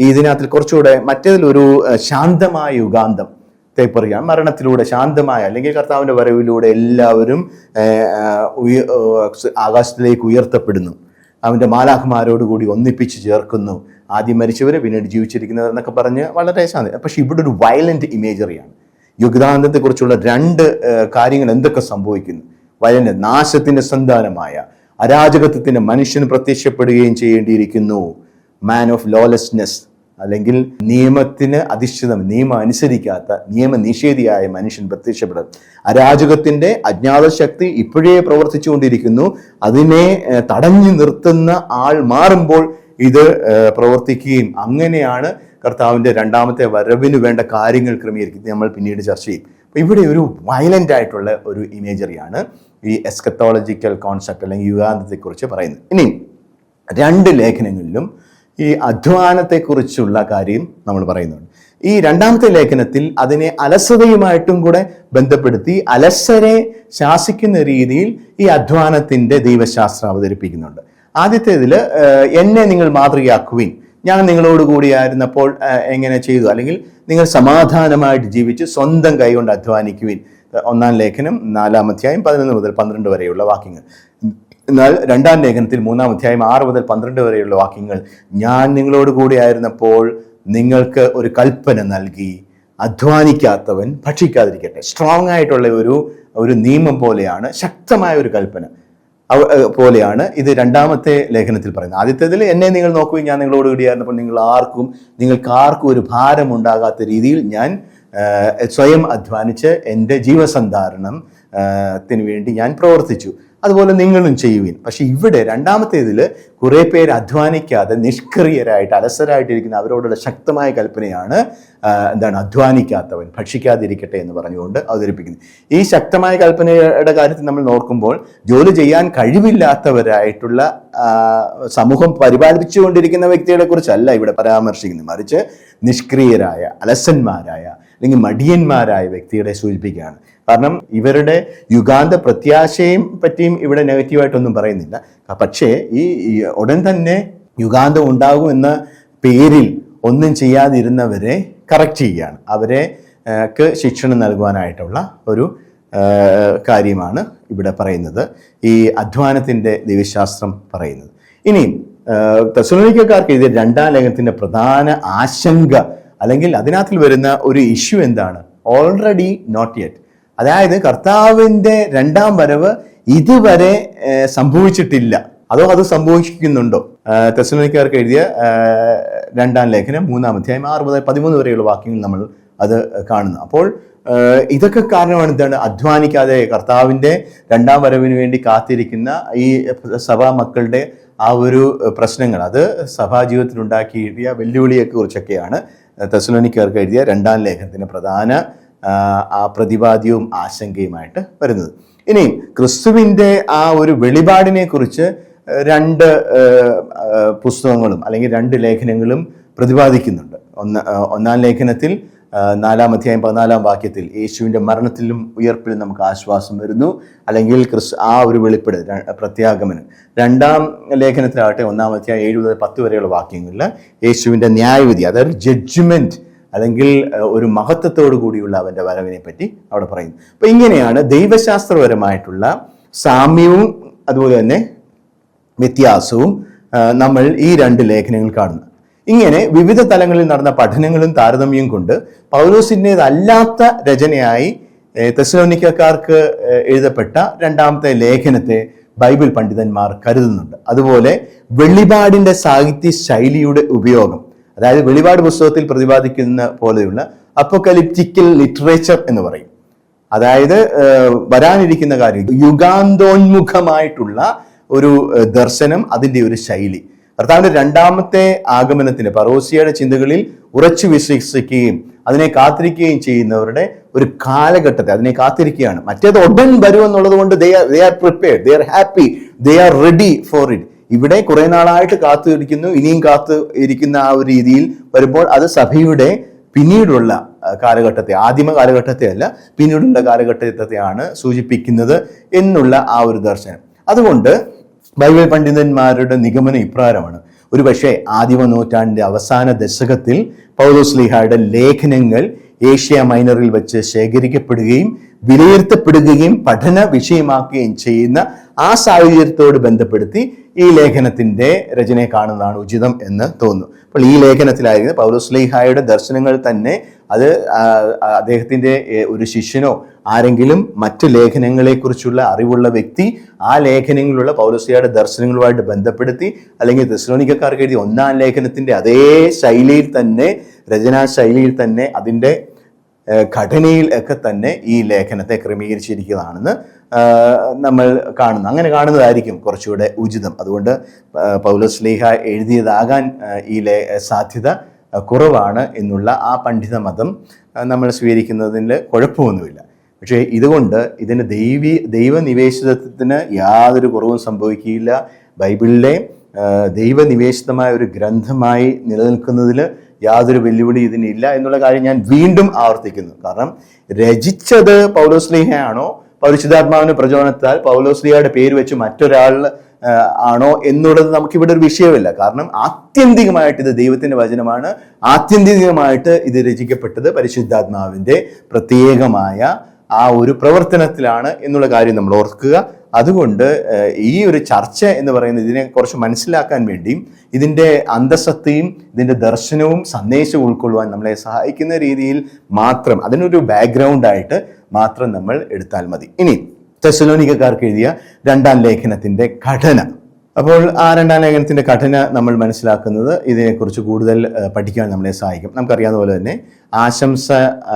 ഇതിനകത്ത് കുറച്ചുകൂടെ മറ്റേതിലൊരു ശാന്തമായ യുഗാന്തം പറയാം, മരണത്തിലൂടെ ശാന്തമായ അല്ലെങ്കിൽ കർത്താവിൻ്റെ വരവിലൂടെ എല്ലാവരും ആകാശത്തിലേക്ക് ഉയർത്തപ്പെടുന്നു, അവൻ്റെ മാലാഖമാരോടുകൂടി ഒന്നിപ്പിച്ച് ചേർക്കുന്നു, ആദ്യം മരിച്ചവർ പിന്നീട് ജീവിച്ചിരിക്കുന്നവർ എന്നൊക്കെ പറഞ്ഞ് വളരെ ശാന്തി. പക്ഷെ ഇവിടെ ഒരു വയലന്റ് ഇമേജറിയാണ്. യുഗാന്തത്തെക്കുറിച്ചുള്ള 2 കാര്യങ്ങൾ എന്തൊക്കെ സംഭവിക്കുന്നു. വയലന്റ്, നാശത്തിൻ്റെ സന്താനമായ അരാജകത്വത്തിന് മനുഷ്യന് പ്രത്യക്ഷപ്പെടുകയും ചെയ്യേണ്ടിയിരിക്കുന്നു. മാൻ ഓഫ് ലോലെസ്നെസ്, അല്ലെങ്കിൽ നിയമത്തിന് അധിഷ്ഠിതം, നിയമം അനുസരിക്കാത്ത നിയമനിഷേധിയായ മനുഷ്യൻ പ്രത്യക്ഷപ്പെടും. അരാജകത്തിന്റെ അജ്ഞാത ശക്തി ഇപ്പോഴേ പ്രവർത്തിച്ചുകൊണ്ടിരിക്കുന്നു. അതിനെ തടഞ്ഞു നിർത്തുന്ന ആൾ മാറുമ്പോൾ ഇത് പ്രവർത്തിക്കുകയും, അങ്ങനെയാണ് കർത്താവിന്റെ രണ്ടാമത്തെ വരവിന് വേണ്ട കാര്യങ്ങൾ ക്രമീകരിക്കുന്നത്. നമ്മൾ പിന്നീട് ചർച്ച ചെയ്യും. അപ്പൊ ഇവിടെ ഒരു വയലന്റ് ആയിട്ടുള്ള ഒരു ഇമേജറിയാണ് ഈ എസ്കത്തോളജിക്കൽ കോൺസെപ്റ്റ് അല്ലെങ്കിൽ യുഗാന്തത്തെക്കുറിച്ച് പറയുന്നത്. ഇനി 2 ലേഖനങ്ങളിലും ഈ അധ്വാനത്തെക്കുറിച്ചുള്ള കാര്യം നമ്മൾ പറയുന്നുണ്ട്. ഈ രണ്ടാമത്തെ ലേഖനത്തിൽ അതിനെ അലസതയുമായിട്ടും കൂടെ ബന്ധപ്പെടുത്തി അലസരെ ശാസിക്കുന്ന രീതിയിൽ ഈ അധ്വാനത്തിന്റെ ദൈവശാസ്ത്രം അവതരിപ്പിക്കുന്നുണ്ട്. ആദ്യത്തേതിൽ എന്നെ നിങ്ങൾ മാതൃകയാക്കുവിൻ, ഞാൻ നിങ്ങളോട് കൂടിയായിരുന്നപ്പോൾ എങ്ങനെ ചെയ്തു, അല്ലെങ്കിൽ നിങ്ങൾ സമാധാനമായിട്ട് ജീവിച്ച് സ്വന്തം കൈകൊണ്ട് അധ്വാനിക്കുവിൻ. 1-ാം ലേഖനം 4-ാം അധ്യായം 11 മുതൽ 12 വരെയുള്ള വാക്യങ്ങൾ. എന്നാൽ 2-ാം ലേഖനത്തിൽ 3-ാം അധ്യായം 6 മുതൽ 12 വരെയുള്ള വാക്യങ്ങൾ, ഞാൻ നിങ്ങളോട് കൂടിയായിരുന്നപ്പോൾ നിങ്ങൾക്ക് ഒരു കൽപ്പന നൽകി, അധ്വാനിക്കാത്തവൻ ഭക്ഷിക്കാതിരിക്കട്ടെ. സ്ട്രോങ് ആയിട്ടുള്ള ഒരു നിയമം പോലെയാണ്, ശക്തമായ ഒരു കൽപ്പന പോലെയാണ് ഇത് 2-ാമത്തെ ലേഖനത്തിൽ പറയുന്നത്. ആദ്യത്തേതിൽ എന്നെ നിങ്ങൾ നോക്കുകയും ഞാൻ നിങ്ങളോട് കൂടിയായിരുന്നപ്പോൾ നിങ്ങൾക്ക് ആർക്കും ഒരു ഭാരം ഉണ്ടാകാത്ത രീതിയിൽ ഞാൻ സ്വയം അധ്വാനിച്ച് എൻ്റെ ജീവസന്ധാരണത്തിന് വേണ്ടി ഞാൻ പ്രവർത്തിച്ചു, അതുപോലെ നിങ്ങളും ചെയ്യുവിൻ. പക്ഷെ ഇവിടെ 2-ാമത്തേതിൽ കുറെ പേര് അധ്വാനിക്കാതെ നിഷ്ക്രിയരായിട്ട് അലസരായിട്ടിരിക്കുന്ന അവരോടുള്ള ശക്തമായ കൽപ്പനയാണ് അധ്വാനിക്കാത്തവൻ ഭക്ഷിക്കാതിരിക്കട്ടെ എന്ന് പറഞ്ഞുകൊണ്ട് അവതരിപ്പിക്കുന്നത്. ഈ ശക്തമായ കൽപ്പനയുടെ കാര്യത്തിൽ നമ്മൾ നോക്കുമ്പോൾ ജോലി ചെയ്യാൻ കഴിവില്ലാത്തവരായിട്ടുള്ള സമൂഹം പരിപാലിച്ചുകൊണ്ടിരിക്കുന്ന വ്യക്തികളെ കുറിച്ചല്ല ഇവിടെ പരാമർശിക്കുന്നത്, മറിച്ച് നിഷ്ക്രിയരായ അലസന്മാരായ അല്ലെങ്കിൽ മടിയന്മാരായ വ്യക്തികളെ സൂചിപ്പിക്കുകയാണ്. കാരണം ഇവരുടെ യുഗാന്ത പ്രത്യാശയും പറ്റിയും ഇവിടെ നെഗറ്റീവായിട്ടൊന്നും പറയുന്നില്ല. പക്ഷേ ഈ ഉടൻ തന്നെ യുഗാന്തം ഉണ്ടാകും എന്ന പേരിൽ ഒന്നും ചെയ്യാതിരുന്നവരെ കറക്റ്റ് ചെയ്യുകയാണ്, അവർക്ക് ശിക്ഷണം നൽകുവാനായിട്ടുള്ള ഒരു കാര്യമാണ് ഇവിടെ പറയുന്നത്, ഈ അധ്വാനത്തിൻ്റെ ദൈവശാസ്ത്രം പറയുന്നത്. ഇനി തെസ്സലോനിക്കക്കാർക്ക് എഴുതിയ 2-ാം ലേഖനത്തിന്റെ പ്രധാന ആശങ്ക അല്ലെങ്കിൽ അതിനകത്തിൽ വരുന്ന ഒരു ഇഷ്യൂ എന്താണ്? ഓൾറെഡി നോട്ട് യെറ്റ്, അതായത് കർത്താവിന്റെ 2-ാം വരവ് ഇതുവരെ സംഭവിച്ചിട്ടില്ല, അതോ അത് സംഭവിക്കുന്നുണ്ടോ? തെസ്സലോനിക്കക്കാർക്ക് എഴുതിയ 2-ാം ലേഖനം 3-ാം അധ്യായം 6 മുതൽ 13 വരെയുള്ള വാക്യങ്ങൾ നമ്മൾ അത് കാണുന്നു. അപ്പോൾ ഇതൊക്കെ കാരണമാണ് എന്താണ്? അധ്വാനിക്കാതെ കർത്താവിന്റെ 2-ാം വരവിന് വേണ്ടി കാത്തിരിക്കുന്ന ഈ സഭാ മക്കളുടെ ആ ഒരു പ്രശ്നങ്ങൾ, അത് സഭാജീവിതത്തിൽ ഉണ്ടാക്കിയ വെല്ലുവിളിയെ കുറിച്ചൊക്കെയാണ് തെസ്സലോനിക്കർക്ക് എഴുതിയ 2-ാം ലേഖനത്തിന് പ്രധാന ആ പ്രതിപാദ്യവും ആശങ്കയുമായിട്ട് വരുന്നത്. ഇനി ക്രിസ്തുവിൻ്റെ ആ ഒരു വെളിപാടിനെ കുറിച്ച് 2 പുസ്തകങ്ങളും അല്ലെങ്കിൽ 2 ലേഖനങ്ങളും പ്രതിപാദിക്കുന്നുണ്ട്. 1-ാം ലേഖനത്തിൽ 4-ാം അധ്യായം 14-ാം വാക്യത്തിൽ യേശുവിൻ്റെ മരണത്തിലും ഉയർപ്പിലും നമുക്ക് ആശ്വാസം വരുന്നു, അല്ലെങ്കിൽ ആ ഒരു വെളിപ്പെടൽ പ്രത്യാഗമനം. 2-ാം ലേഖനത്തിലാകട്ടെ 1-ാം അധ്യായം 7 മുതൽ 10 വരെയുള്ള വാക്യങ്ങളിൽ യേശുവിൻ്റെ ന്യായവിധി, അതായത് ജഡ്ജ്മെന്റ്, അല്ലെങ്കിൽ ഒരു മഹത്വത്തോടു കൂടിയുള്ള അവൻ്റെ വരവിനെ പറ്റി അവിടെ പറയുന്നു. അപ്പൊ ഇങ്ങനെയാണ് ദൈവശാസ്ത്രപരമായിട്ടുള്ള സാമ്യവും അതുപോലെ തന്നെ വ്യത്യാസവും നമ്മൾ ഈ 2 ലേഖനങ്ങൾ കാണുന്നു. ഇങ്ങനെ വിവിധ തലങ്ങളിൽ നടന്ന പഠനങ്ങളും താരതമ്യം കൊണ്ട് പൗലോസിൻ്റെതല്ലാത്ത രചനയായി തെസ്സലോനിക്കക്കാർക്ക് എഴുതപ്പെട്ട 2-ാമത്തെ ലേഖനത്തെ ബൈബിൾ പണ്ഡിതന്മാർ കരുതുന്നുണ്ട്. അതുപോലെ വെളിപാടിന്റെ സാഹിത്യ ശൈലിയുടെ ഉപയോഗം, അതായത് വെളിപാട് പുസ്തകത്തിൽ പ്രതിപാദിക്കുന്ന പോലെയുള്ള അപ്പോക്കലിപ്റ്റിക്കൽ ലിറ്ററേച്ചർ എന്ന് പറയും, അതായത് വരാനിരിക്കുന്ന കാര്യം യുഗാന്തോന്മുഖമായിട്ടുള്ള ഒരു ദർശനം, അതിൻ്റെ ഒരു ശൈലി. കർത്താവിന്റെ 2-ാമത്തെ ആഗമനത്തിന് പറോസിയയുടെ ചിന്തകളിൽ ഉറച്ചു വിശ്വസിക്കുകയും അതിനെ കാത്തിരിക്കുകയും ചെയ്യുന്നവരുടെ ഒരു കാലഘട്ടത്തെ അതിനെ കാത്തിരിക്കുകയാണ്. മറ്റേത് ഉടൻ വരുമെന്നുള്ളത് കൊണ്ട് they are prepared, they are happy, they are ready for it. ഇവിടെ കുറെ നാളായിട്ട് കാത്തിരിക്കുന്നു, ഇനിയും കാത്തു ഇരിക്കുന്ന ആ ഒരു രീതിയിൽ വരുമ്പോൾ അത് സഭയുടെ പിന്നീടുള്ള കാലഘട്ടത്തെ, ആദിമ കാലഘട്ടത്തെ അല്ല, പിന്നീടുള്ള കാലഘട്ടത്തെയാണ് സൂചിപ്പിക്കുന്നത് എന്നുള്ള ആ ഒരു ദർശനം. അതുകൊണ്ട് ബൈബിൾ പണ്ഡിതന്മാരുടെ നിഗമനം ഇപ്രകാരമാണ്: ഒരുപക്ഷെ ആദിമ നൂറ്റാണ്ടിന്റെ അവസാന ദശകത്തിൽ പൗലോസ് ശ്ലീഹായുടെ ലേഖനങ്ങൾ ഏഷ്യ മൈനറിൽ വെച്ച് ശേഖരിക്കപ്പെടുകയും വിലയിരുത്തപ്പെടുകയും പഠന വിഷയമാക്കുകയും ചെയ്യുന്ന ആ സാഹചര്യത്തോട് ബന്ധപ്പെടുത്തി ഈ ലേഖനത്തിന്റെ രചനയെ കാണുന്നതാണ് ഉചിതം എന്ന് തോന്നുന്നു. അപ്പോൾ ഈ ലേഖനത്തിലായിരിക്കുന്ന പൗലോസ്ലീഹായുടെ ദർശനങ്ങൾ തന്നെ അത് അദ്ദേഹത്തിന്റെ ഒരു ശിഷ്യനോ ആരെങ്കിലും മറ്റു ലേഖനങ്ങളെക്കുറിച്ചുള്ള അറിവുള്ള വ്യക്തി ആ ലേഖനങ്ങളിലുള്ള പൗലോസ്ലീഹയുടെ ദർശനങ്ങളുമായിട്ട് ബന്ധപ്പെടുത്തി, അല്ലെങ്കിൽ തെസ്സലോനിക്കക്കാർക്ക് എഴുതിയ 1-ാം ലേഖനത്തിന്റെ അതേ ശൈലിയിൽ തന്നെ, രചനാ ശൈലിയിൽ തന്നെ, അതിൻ്റെ ഘടനയിൽ ഒക്കെ തന്നെ ഈ ലേഖനത്തെ ക്രമീകരിച്ചിരിക്കുന്നതാണെന്ന് നമ്മൾ കാണുന്നു. അങ്ങനെ കാണുന്നതായിരിക്കും കുറച്ചുകൂടെ ഉചിതം. അതുകൊണ്ട് പൗലോസ്ലീഹ എഴുതിയതാകാൻ ഈ സാധ്യത കുറവാണ് എന്നുള്ള ആ പണ്ഡിത മതം നമ്മൾ സ്വീകരിക്കുന്നതിൽ കുഴപ്പമൊന്നുമില്ല. പക്ഷേ ഇതുകൊണ്ട് ഇതിന് ദൈവനിവേശിതത്വത്തിന് യാതൊരു കുറവും സംഭവിക്കുകയില്ല. ബൈബിളിലെ ദൈവനിവേശിതമായ ഒരു ഗ്രന്ഥമായി നിലനിൽക്കുന്നതിൽ യാതൊരു വെല്ലുവിളി ഇതിനില്ല എന്നുള്ള കാര്യം ഞാൻ വീണ്ടും ആവർത്തിക്കുന്നു. കാരണം രചിച്ചത് പൗലോസ്ലീഹയാണോ, പരിശുദ്ധാത്മാവിന്റെ പ്രചോദനത്താൽ പൗലോസ്ലീഹയുടെ പേര് വെച്ച് മറ്റൊരാൾ ആണോ എന്നുള്ളത് നമുക്കിവിടെ ഒരു വിഷയമില്ല. കാരണം ആത്യന്തികമായിട്ട് ഇത് ദൈവത്തിന്റെ വചനമാണ്. ആത്യന്തികമായിട്ട് ഇത് രചിക്കപ്പെട്ടത് പരിശുദ്ധാത്മാവിന്റെ പ്രത്യേകമായ ആ ഒരു പ്രവർത്തനത്തിലാണ് എന്നുള്ള കാര്യം നമ്മൾ ഓർക്കുക. അതുകൊണ്ട് ഈ ഒരു ചർച്ച എന്ന് പറയുന്നത് ഇതിനെ കുറച്ച് മനസ്സിലാക്കാൻ വേണ്ടിയും ഇതിൻ്റെ അന്തസത്തയും ഇതിൻ്റെ ദർശനവും സന്ദേശവും ഉൾക്കൊള്ളുവാൻ നമ്മളെ സഹായിക്കുന്ന രീതിയിൽ മാത്രം, അതിനൊരു ബാക്ക്ഗ്രൗണ്ടായിട്ട് മാത്രം നമ്മൾ എടുത്താൽ മതി. ഇനി തെസ്സലോനിക്കക്കാർക്ക് എഴുതിയ 2-ാം ലേഖനത്തിന്റെ ഘടന. അപ്പോൾ ആ 2-ാം ലേഖനത്തിന്റെ ഘടന നമ്മൾ മനസ്സിലാക്കുന്നത് ഇതിനെക്കുറിച്ച് കൂടുതൽ പഠിക്കാൻ നമ്മളെ സഹായിക്കും. നമുക്കറിയാവുന്ന പോലെ തന്നെ ആശംസ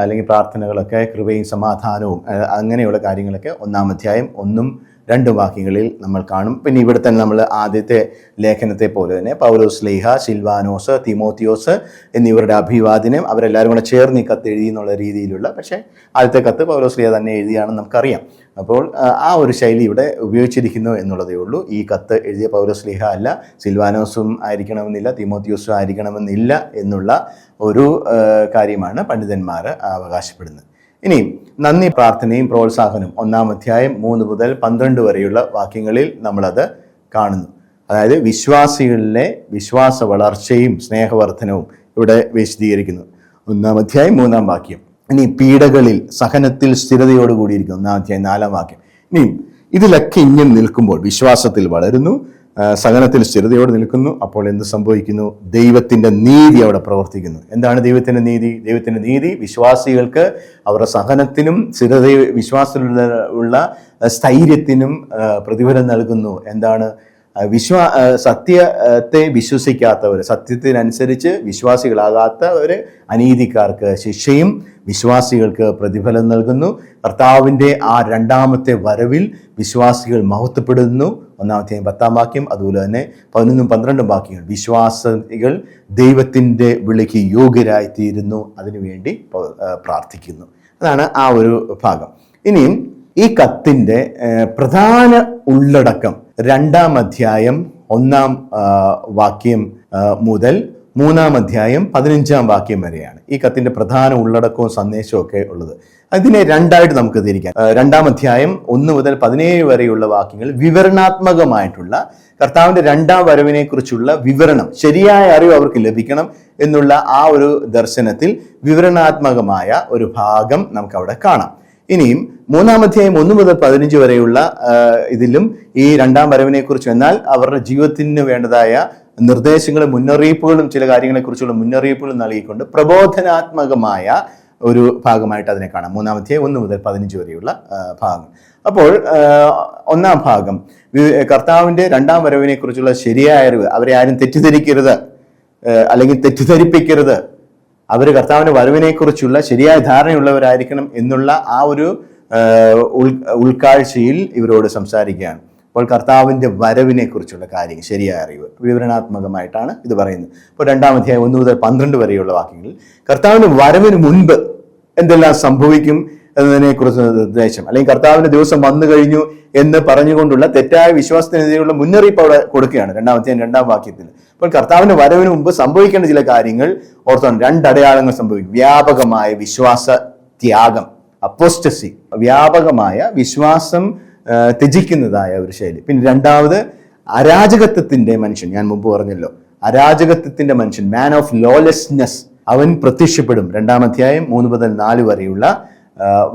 അല്ലെങ്കിൽ പ്രാർത്ഥനകളൊക്കെ കൃപയും സമാധാനവും അങ്ങനെയുള്ള കാര്യങ്ങളൊക്കെ 1-ാം അധ്യായം 1-2 വാക്യങ്ങളിൽ നമ്മൾ കാണും. പിന്നെ ഇവിടെ തന്നെ നമ്മൾ ആദ്യത്തെ ലേഖനത്തെ പോലെ തന്നെ പൗലോസ്ലീഹ, സിൽവാനോസ്, തിമോത്തിയോസ് എന്നിവരുടെ അഭിവാദനം അവരെല്ലാവരും കൂടെ ചേർന്ന് ഈ കത്ത് എഴുതി എന്നുള്ള രീതിയിലുള്ള, പക്ഷേ ആദ്യത്തെ കത്ത് പൗലോസ്ലീഹ തന്നെ എഴുതിയാണെന്ന് നമുക്കറിയാം. അപ്പോൾ ആ ഒരു ശൈലി ഇവിടെ ഉപയോഗിച്ചിരിക്കുന്നു എന്നുള്ളതേ ഉള്ളൂ. ഈ കത്ത് എഴുതിയ പൗലോസ്ലീഹ അല്ല, സിൽവാനോസും ആയിരിക്കണമെന്നില്ല, തിമോത്തിയോസും ആയിരിക്കണമെന്നില്ല എന്നുള്ള ഒരു കാര്യമാണ് പണ്ഡിതന്മാർ അവകാശപ്പെടുന്നത്. ഇനി നന്ദി പ്രാർത്ഥനയും പ്രോത്സാഹനവും 1-ാം അധ്യായം 3 മുതൽ 12 വരെയുള്ള വാക്യങ്ങളിൽ നമ്മളത് കാണുന്നു. അതായത് വിശ്വാസികളിലെ വിശ്വാസ വളർച്ചയും സ്നേഹവർദ്ധനവും ഇവിടെ വിശദീകരിക്കുന്നു. 1-ാം അധ്യായം 3-ാം വാക്യം. ഇനി പീഡകളിൽ സഹനത്തിൽ സ്ഥിരതയോടുകൂടിയിരിക്കുന്നു. 1-ാം അധ്യായം 4-ാം വാക്യം. ഇനി ഇതിലൊക്കെ ഇങ്ങനെ നിൽക്കുമ്പോൾ വിശ്വാസത്തിൽ വളരുന്നു, സഹനത്തിൽ സ്ഥിരതയോടെ നിൽക്കുന്നു. അപ്പോൾ എന്ത് സംഭവിക്കുന്നു? ദൈവത്തിന്റെ നീതി അവിടെ പ്രവർത്തിക്കുന്നു. എന്താണ് ദൈവത്തിന്റെ നീതി? ദൈവത്തിന്റെ നീതി വിശ്വാസികൾക്ക് അവരുടെ സഹനത്തിനും വിശ്വാസത്തിലുള്ള സ്ഥൈര്യത്തിനും പ്രതിഫലം നൽകുന്നു. എന്താണ്? സത്യത്തെ വിശ്വസിക്കാത്തവർ, സത്യത്തിനനുസരിച്ച് വിശ്വാസികളാകാത്തവർ, അനീതിക്കാർക്ക് ശിക്ഷയും വിശ്വാസികൾക്ക് പ്രതിഫലം നൽകുന്നു. കർത്താവിൻ്റെ ആ 2ാമത്തെ വരവിൽ വിശ്വാസികൾ മഹത്വപ്പെടുന്നു. 1-ാം അധ്യായം 10-ാം വാക്യം. അതുപോലെ തന്നെ 11-12 വാക്യങ്ങൾ വിശ്വാസികൾ ദൈവത്തിൻ്റെ വിളിക്ക് യോഗ്യരായിത്തീരുന്നു, അതിനുവേണ്ടി പ്രാർത്ഥിക്കുന്നു. അതാണ് ആ ഒരു ഭാഗം. ഇനിയും ഈ കത്തിൻ്റെ പ്രധാന ഉള്ളടക്കം 2-ാം അധ്യായം 1-ാം വാക്യം മുതൽ 3-ാം അധ്യായം 15-ാം വാക്യം വരെയാണ് ഈ കത്തിന്റെ പ്രധാന ഉള്ളടക്കവും സന്ദേശവും ഒക്കെ ഉള്ളത്. അതിനെ രണ്ടായിട്ട് നമുക്ക് തിരിക്കാം. 2-ാം അധ്യായം 1 മുതൽ 17 വരെയുള്ള വാക്യങ്ങൾ വിവരണാത്മകമായിട്ടുള്ള കർത്താവിന്റെ 2ാം വരവിനെ കുറിച്ചുള്ള വിവരണം, ശരിയായ അറിവ് അവർക്ക് ലഭിക്കണം എന്നുള്ള ആ ഒരു ദർശനത്തിൽ വിവരണാത്മകമായ ഒരു ഭാഗം നമുക്ക് അവിടെ കാണാം. ഇനിയും 3-ാം അധ്യായം 1 മുതൽ 15 വരെയുള്ള ഇതിലും ഈ 2ാം വരവിനെ കുറിച്ചും, എന്നാൽ അവരുടെ ജീവിതത്തിന് വേണ്ടതായ നിർദ്ദേശങ്ങളും മുന്നറിയിപ്പുകളും ചില കാര്യങ്ങളെക്കുറിച്ചുള്ള മുന്നറിയിപ്പുകളും നൽകിക്കൊണ്ട് പ്രബോധനാത്മകമായ ഒരു ഭാഗമായിട്ട് അതിനെ കാണാം. 3-ാം അധ്യായം 1 മുതൽ 15 വരെയുള്ള ഭാഗം. അപ്പോൾ 1-ാം ഭാഗം കർത്താവിന്റെ 2ാം വരവിനെ കുറിച്ചുള്ള ശരിയായ അറിവ്, അവരെ ആരും തെറ്റിദ്ധരിക്കരുത് അല്ലെങ്കിൽ തെറ്റിദ്ധരിപ്പിക്കരുത്, അവർ കർത്താവിന്റെ വരവിനെ കുറിച്ചുള്ള ശരിയായ ധാരണയുള്ളവരായിരിക്കണം എന്നുള്ള ആ ഒരു ഉൾക്കാഴ്ചയിൽ ഇവരോട് സംസാരിക്കുകയാണ്. അപ്പോൾ കർത്താവിന്റെ വരവിനെ കുറിച്ചുള്ള കാര്യം, ശരിയായ അറിവ്, വിവരണാത്മകമായിട്ടാണ് ഇത് പറയുന്നത്. അപ്പോൾ 2-ാം അധ്യായം 1 മുതൽ 12 വരെയുള്ള വാക്യങ്ങളിൽ കർത്താവിന്റെ വരവിന് മുൻപ് എന്തെല്ലാം സംഭവിക്കും എന്നതിനെ കുറിച്ച് നിർദ്ദേശം, അല്ലെങ്കിൽ കർത്താവിന്റെ ദിവസം വന്നു കഴിഞ്ഞു എന്ന് പറഞ്ഞുകൊണ്ടുള്ള തെറ്റായ വിശ്വാസത്തിനെതിരെയുള്ള മുന്നറിയിപ്പ് അവിടെ കൊടുക്കുകയാണ് 2-ാം അധ്യായം 2-ാം വാക്യത്തിൽ. അപ്പോൾ കർത്താവിന്റെ വരവിന് മുമ്പ് സംഭവിക്കേണ്ട ചില കാര്യങ്ങൾ ഓർത്തോണം. 2 അടയാളങ്ങൾ സംഭവിക്കും. വ്യാപകമായ വിശ്വാസ ത്യാഗം, അപ്പോസ്റ്റസി, വ്യാപകമായ വിശ്വാസം ത്യജിക്കുന്നതായ ഒരു ശൈലി. പിന്നെ 2ാമത് അരാജകത്വത്തിന്റെ മനുഷ്യൻ, ഞാൻ മുമ്പ് പറഞ്ഞല്ലോ, അരാജകത്വത്തിന്റെ മനുഷ്യൻ, മാൻ ഓഫ് ലോലെസ്നെസ്, അവൻ പ്രത്യക്ഷപ്പെടും. 2-ാം അധ്യായം 3 മുതൽ 4 വരെയുള്ള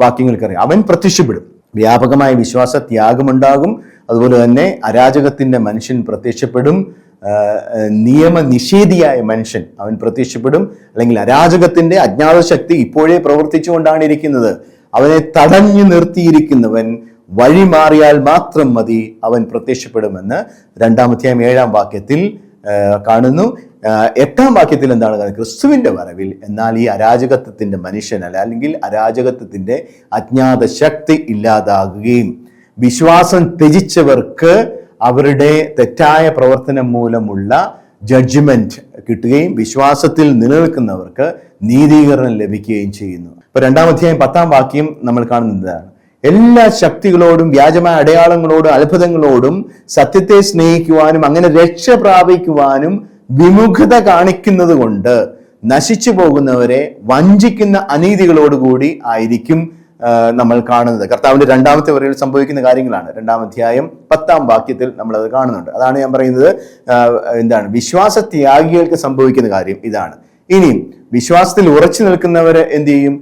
വാക്യങ്ങൾക്കറിയാം. അവൻ പ്രത്യക്ഷപ്പെടും, വ്യാപകമായ വിശ്വാസ ത്യാഗമുണ്ടാകും, അതുപോലെ തന്നെ അരാജകത്തിന്റെ മനുഷ്യൻ പ്രത്യക്ഷപ്പെടും, നിയമനിഷേധിയായ മനുഷ്യൻ അവൻ പ്രത്യക്ഷപ്പെടും. അല്ലെങ്കിൽ അരാജകത്തിന്റെ അജ്ഞാത ശക്തി ഇപ്പോഴേ പ്രവർത്തിച്ചുകൊണ്ടാണ് ഇരിക്കുന്നത്. അവനെ തടഞ്ഞു നിർത്തിയിരിക്കുന്നവൻ വഴി മാറിയാൽ മാത്രം മതി, അവൻ പ്രത്യക്ഷപ്പെടുമെന്ന് 2-ാം അധ്യായം 7-ാം വാക്യത്തിൽ കാണുന്നു. 8-ാം വാക്യത്തിൽ എന്താണ് കാണുന്നത്? ക്രിസ്തുവിന്റെ വരവിൽ എന്നാൽ ഈ അരാജകത്വത്തിന്റെ മനുഷ്യനല്ല, അല്ലെങ്കിൽ അരാജകത്വത്തിന്റെ അജ്ഞാത ശക്തി ഇല്ലാതാകുകയും വിശ്വാസം ത്യജിച്ചവർക്ക് അവരുടെ തെറ്റായ പ്രവർത്തനം മൂലമുള്ള ജഡ്ജ്മെന്റ് കിട്ടുകയും വിശ്വാസത്തിൽ നിലനിൽക്കുന്നവർക്ക് നീതീകരണം ലഭിക്കുകയും ചെയ്യുന്നു. ഇപ്പൊ 2-ാം അധ്യായം 10-ാം വാക്യം നമ്മൾ കാണുന്നതാണ്, എല്ലാ ശക്തികളോടും വ്യാജമായ അടയാളങ്ങളോടും അത്ഭുതങ്ങളോടും സത്യത്തെ സ്നേഹിക്കുവാനും അങ്ങനെ രക്ഷ പ്രാപിക്കുവാനും വിമുഖത കാണിക്കുന്നത് കൊണ്ട് നശിച്ചു പോകുന്നവരെ വഞ്ചിക്കുന്ന അനീതികളോടുകൂടി ആയിരിക്കും നമ്മൾ കാണുന്നത്. കർത്താവിന്റെ 2-ാമത്തെ വരവിൽ സംഭവിക്കുന്ന കാര്യങ്ങളാണ് 2-ാം അധ്യായം 10-ാം വാക്യത്തിൽ നമ്മൾ അത് കാണുന്നുണ്ട്. അതാണ് ഞാൻ പറയുന്നത്, എന്താണ് വിശ്വാസ ത്യാഗികൾക്ക് സംഭവിക്കുന്ന കാര്യം ഇതാണ്. ഇനിയും വിശ്വാസത്തിൽ ഉറച്ചു നിൽക്കുന്നവര് എന്ത് ചെയ്യും?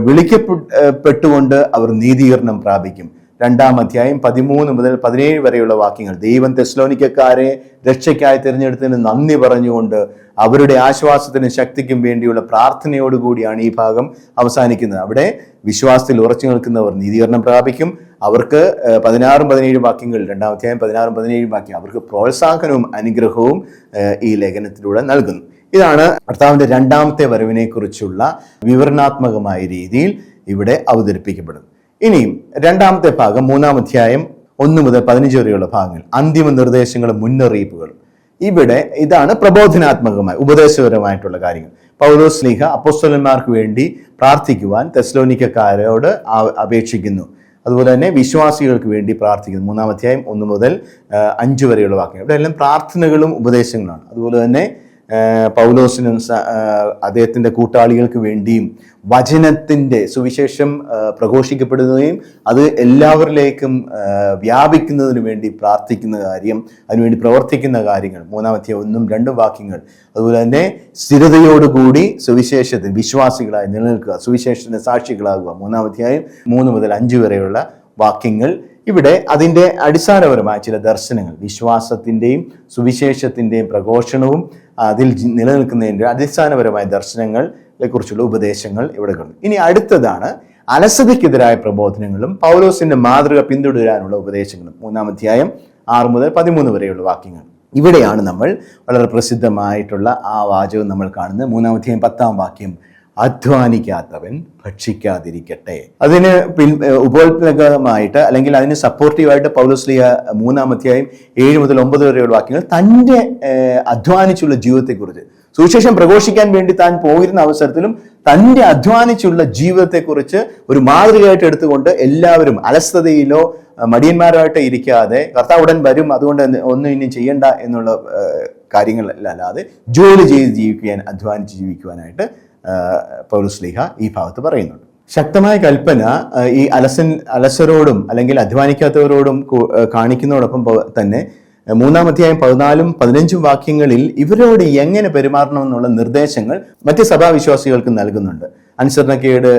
വിളിക്കപ്പെട്ടുകൊണ്ട് അവർ നീതീകരണം പ്രാപിക്കും. 2-ാം അധ്യായം 13 മുതൽ 17 വരെയുള്ള വാക്യങ്ങൾ, ദൈവം തെസ്സലോനിക്കക്കാരെ രക്ഷയ്ക്കായി തിരഞ്ഞെടുത്തതിന് നന്ദി പറഞ്ഞുകൊണ്ട് അവരുടെ ആശ്വാസത്തിനും ശക്തിക്കും വേണ്ടിയുള്ള പ്രാർത്ഥനയോടുകൂടിയാണ് ഈ ഭാഗം അവസാനിക്കുന്നത്. അവിടെ വിശ്വാസത്തിൽ ഉറച്ചു നിൽക്കുന്നവർ നീതീകരണം പ്രാപിക്കും. അവർക്ക് 16-17 വാക്യങ്ങൾ, 2-ാം അധ്യായം 16-17 വാക്യം അവർക്ക് പ്രോത്സാഹനവും അനുഗ്രഹവും ഈ ലേഖനത്തിലൂടെ നൽകുന്നു. ഇതാണ് കർത്താവിന്റെ 2-ാമത്തെ വരവിനെ കുറിച്ചുള്ള വിവരണാത്മകമായ രീതിയിൽ ഇവിടെ അവതരിപ്പിക്കപ്പെടുന്നത്. ഇനിയും 2-ാമത്തെ ഭാഗം 3-ാം അധ്യായം 1 മുതൽ 15 വരെയുള്ള ഭാഗങ്ങൾ, അന്തിമ നിർദ്ദേശങ്ങളും മുന്നറിയിപ്പുകളും. ഇവിടെ ഇതാണ് പ്രബോധനാത്മകമായ ഉപദേശപരമായിട്ടുള്ള കാര്യങ്ങൾ. പൗലോസ് ശ്ലീഹ അപ്പോസ്തലന്മാർക്ക് വേണ്ടി പ്രാർത്ഥിക്കുവാൻ തെസ്സലോനിക്കക്കാരോട് അപേക്ഷിക്കുന്നു. അതുപോലെ തന്നെ വിശ്വാസികൾക്ക് വേണ്ടി പ്രാർത്ഥിക്കുന്നു. 3-ാം അധ്യായം 1 മുതൽ 5 വരെയുള്ള വാക്യങ്ങൾ ഇവിടെ എല്ലാം പ്രാർത്ഥനകളും ഉപദേശങ്ങളാണ്. അതുപോലെ തന്നെ പൗലോസിനും അദ്ദേഹത്തിന്റെ കൂട്ടാളികൾക്ക് വേണ്ടിയും വചനത്തിന്റെ സുവിശേഷം പ്രഘോഷിക്കപ്പെടുകയും അത് എല്ലാവരിലേക്കും വ്യാപിക്കുന്നതിന് വേണ്ടി പ്രാർത്ഥിക്കുന്ന കാര്യം, അതിനുവേണ്ടി പ്രവർത്തിക്കുന്ന കാര്യങ്ങൾ 3-ാം അധ്യായം 1-2 വാക്യങ്ങൾ. അതുപോലെ തന്നെ സ്ഥിരതയോടുകൂടി സുവിശേഷത്തിൽ വിശ്വാസികളായി നിലനിൽക്കുക, സുവിശേഷത്തിന്റെ സാക്ഷികളാകുക, 3-ാം അധ്യായം 3 മുതൽ 5 വരെയുള്ള വാക്യങ്ങൾ. ഇവിടെ അതിൻ്റെ അടിസ്ഥാനപരമായ ചില ദർശനങ്ങൾ, വിശ്വാസത്തിൻ്റെയും സുവിശേഷത്തിൻ്റെയും പ്രഘോഷണവും അതിൽ നിലനിൽക്കുന്നതിൻ്റെ അടിസ്ഥാനപരമായ ദർശനങ്ങളെ കുറിച്ചുള്ള ഉപദേശങ്ങൾ ഇവിടെ കാണുന്നു. ഇനി അടുത്തതാണ് അലസതയ്ക്കെതിരായ പ്രബോധനങ്ങളും പൗലോസിന്റെ മാതൃക പിന്തുടരാനുള്ള ഉപദേശങ്ങളും. 3-ാം അധ്യായം 6 മുതൽ 13 വരെയുള്ള വാക്യങ്ങൾ. ഇവിടെയാണ് നമ്മൾ വളരെ പ്രസിദ്ധമായിട്ടുള്ള ആ വാചകം നമ്മൾ കാണുന്നത്. 3-ാം അധ്യായം 10-ാം വാക്യം, അധ്വാനിക്കാത്തവൻ ഭക്ഷിക്കാതിരിക്കട്ടെ. അതിന് ഉപോത്പ്ലകമായിട്ട് അല്ലെങ്കിൽ അതിന് സപ്പോർട്ടീവായിട്ട് പൗലോസ് ശ്ലീഹ 3-ാം അധ്യായം 7 മുതൽ 9 വരെയുള്ള വാക്യങ്ങൾ തൻ്റെ അധ്വാനിച്ചുള്ള ജീവിതത്തെക്കുറിച്ച്, സുവിശേഷം പ്രഘോഷിക്കാൻ വേണ്ടി താൻ പോയിരുന്ന അവസരത്തിലും തൻ്റെ അധ്വാനിച്ചുള്ള ജീവിതത്തെക്കുറിച്ച് ഒരു മാതൃകയായിട്ട് എടുത്തുകൊണ്ട് എല്ലാവരും അലസതയിലോ മടിയന്മാരായിട്ട് ഇരിക്കാതെ കർത്താവ് ഉടൻ വരും, അതുകൊണ്ട് ഒന്നും ഇനി ചെയ്യണ്ട എന്നുള്ള കാര്യങ്ങളല്ലാതെ ജോലി ചെയ്ത് ജീവിക്കുവാൻ, അധ്വാനിച്ച് ജീവിക്കുവാനായിട്ട് പൗലോസ് ശ്ലീഹ ഈ ഭാഗത്ത് പറയുന്നുണ്ട്. ശക്തമായ കൽപ്പന ഈ അലസരോടും അല്ലെങ്കിൽ അധ്വാനിക്കാത്തവരോടും കാണിക്കുന്നതോടൊപ്പം തന്നെ 3-ാം അധ്യായം 14-15 വാക്യങ്ങളിൽ ഇവരോട് എങ്ങനെ പെരുമാറണമെന്നുള്ള നിർദ്ദേശങ്ങൾ മറ്റ് സഭാവിശ്വാസികൾക്ക് നൽകുന്നുണ്ട്. അനുസരണക്കേട്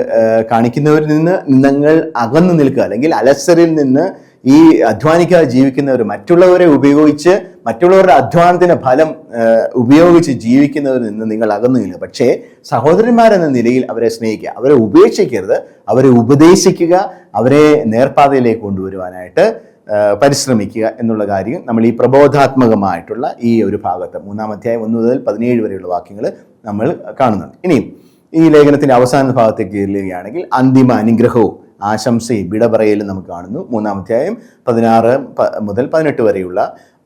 കാണിക്കുന്നവരിൽ നിന്ന് നിങ്ങൾ അകന്നു നിൽക്കുക, അല്ലെങ്കിൽ അലസരിൽ നിന്ന് ഈ അധ്വാനിക്കാതെ ജീവിക്കുന്നവർ, മറ്റുള്ളവരെ ഉപയോഗിച്ച് മറ്റുള്ളവരുടെ അധ്വാനത്തിന്റെ ഫലം ഉപയോഗിച്ച് ജീവിക്കുന്നവരിൽ നിന്ന് നിങ്ങൾ അകന്നു നിൽക്കുക. പക്ഷേ സഹോദരന്മാരെന്ന നിലയിൽ അവരെ സ്നേഹിക്കുക, അവരെ ഉപേക്ഷിക്കരുത്, അവരെ ഉപദേശിക്കുക, അവരെ നേർപ്പാതയിലേക്ക് കൊണ്ടുവരുവാനായിട്ട് പരിശ്രമിക്കുക എന്നുള്ള കാര്യം നമ്മൾ ഈ പ്രബോധാത്മകമായിട്ടുള്ള ഈ ഒരു ഭാഗത്ത് 3-ാം അധ്യായം 1 മുതൽ 17 വരെയുള്ള വാക്യങ്ങൾ നമ്മൾ കാണുന്നുണ്ട്. ഇനിയും ഈ ലേഖനത്തിന്റെ അവസാന ഭാഗത്തേക്ക് കയറുകയാണെങ്കിൽ അന്തിമ അനുഗ്രഹവും ആശംസയും വിട പറയലും നമുക്ക് കാണുന്നു. 3-ാം അധ്യായം 16 മുതൽ 18 വരെയുള്ള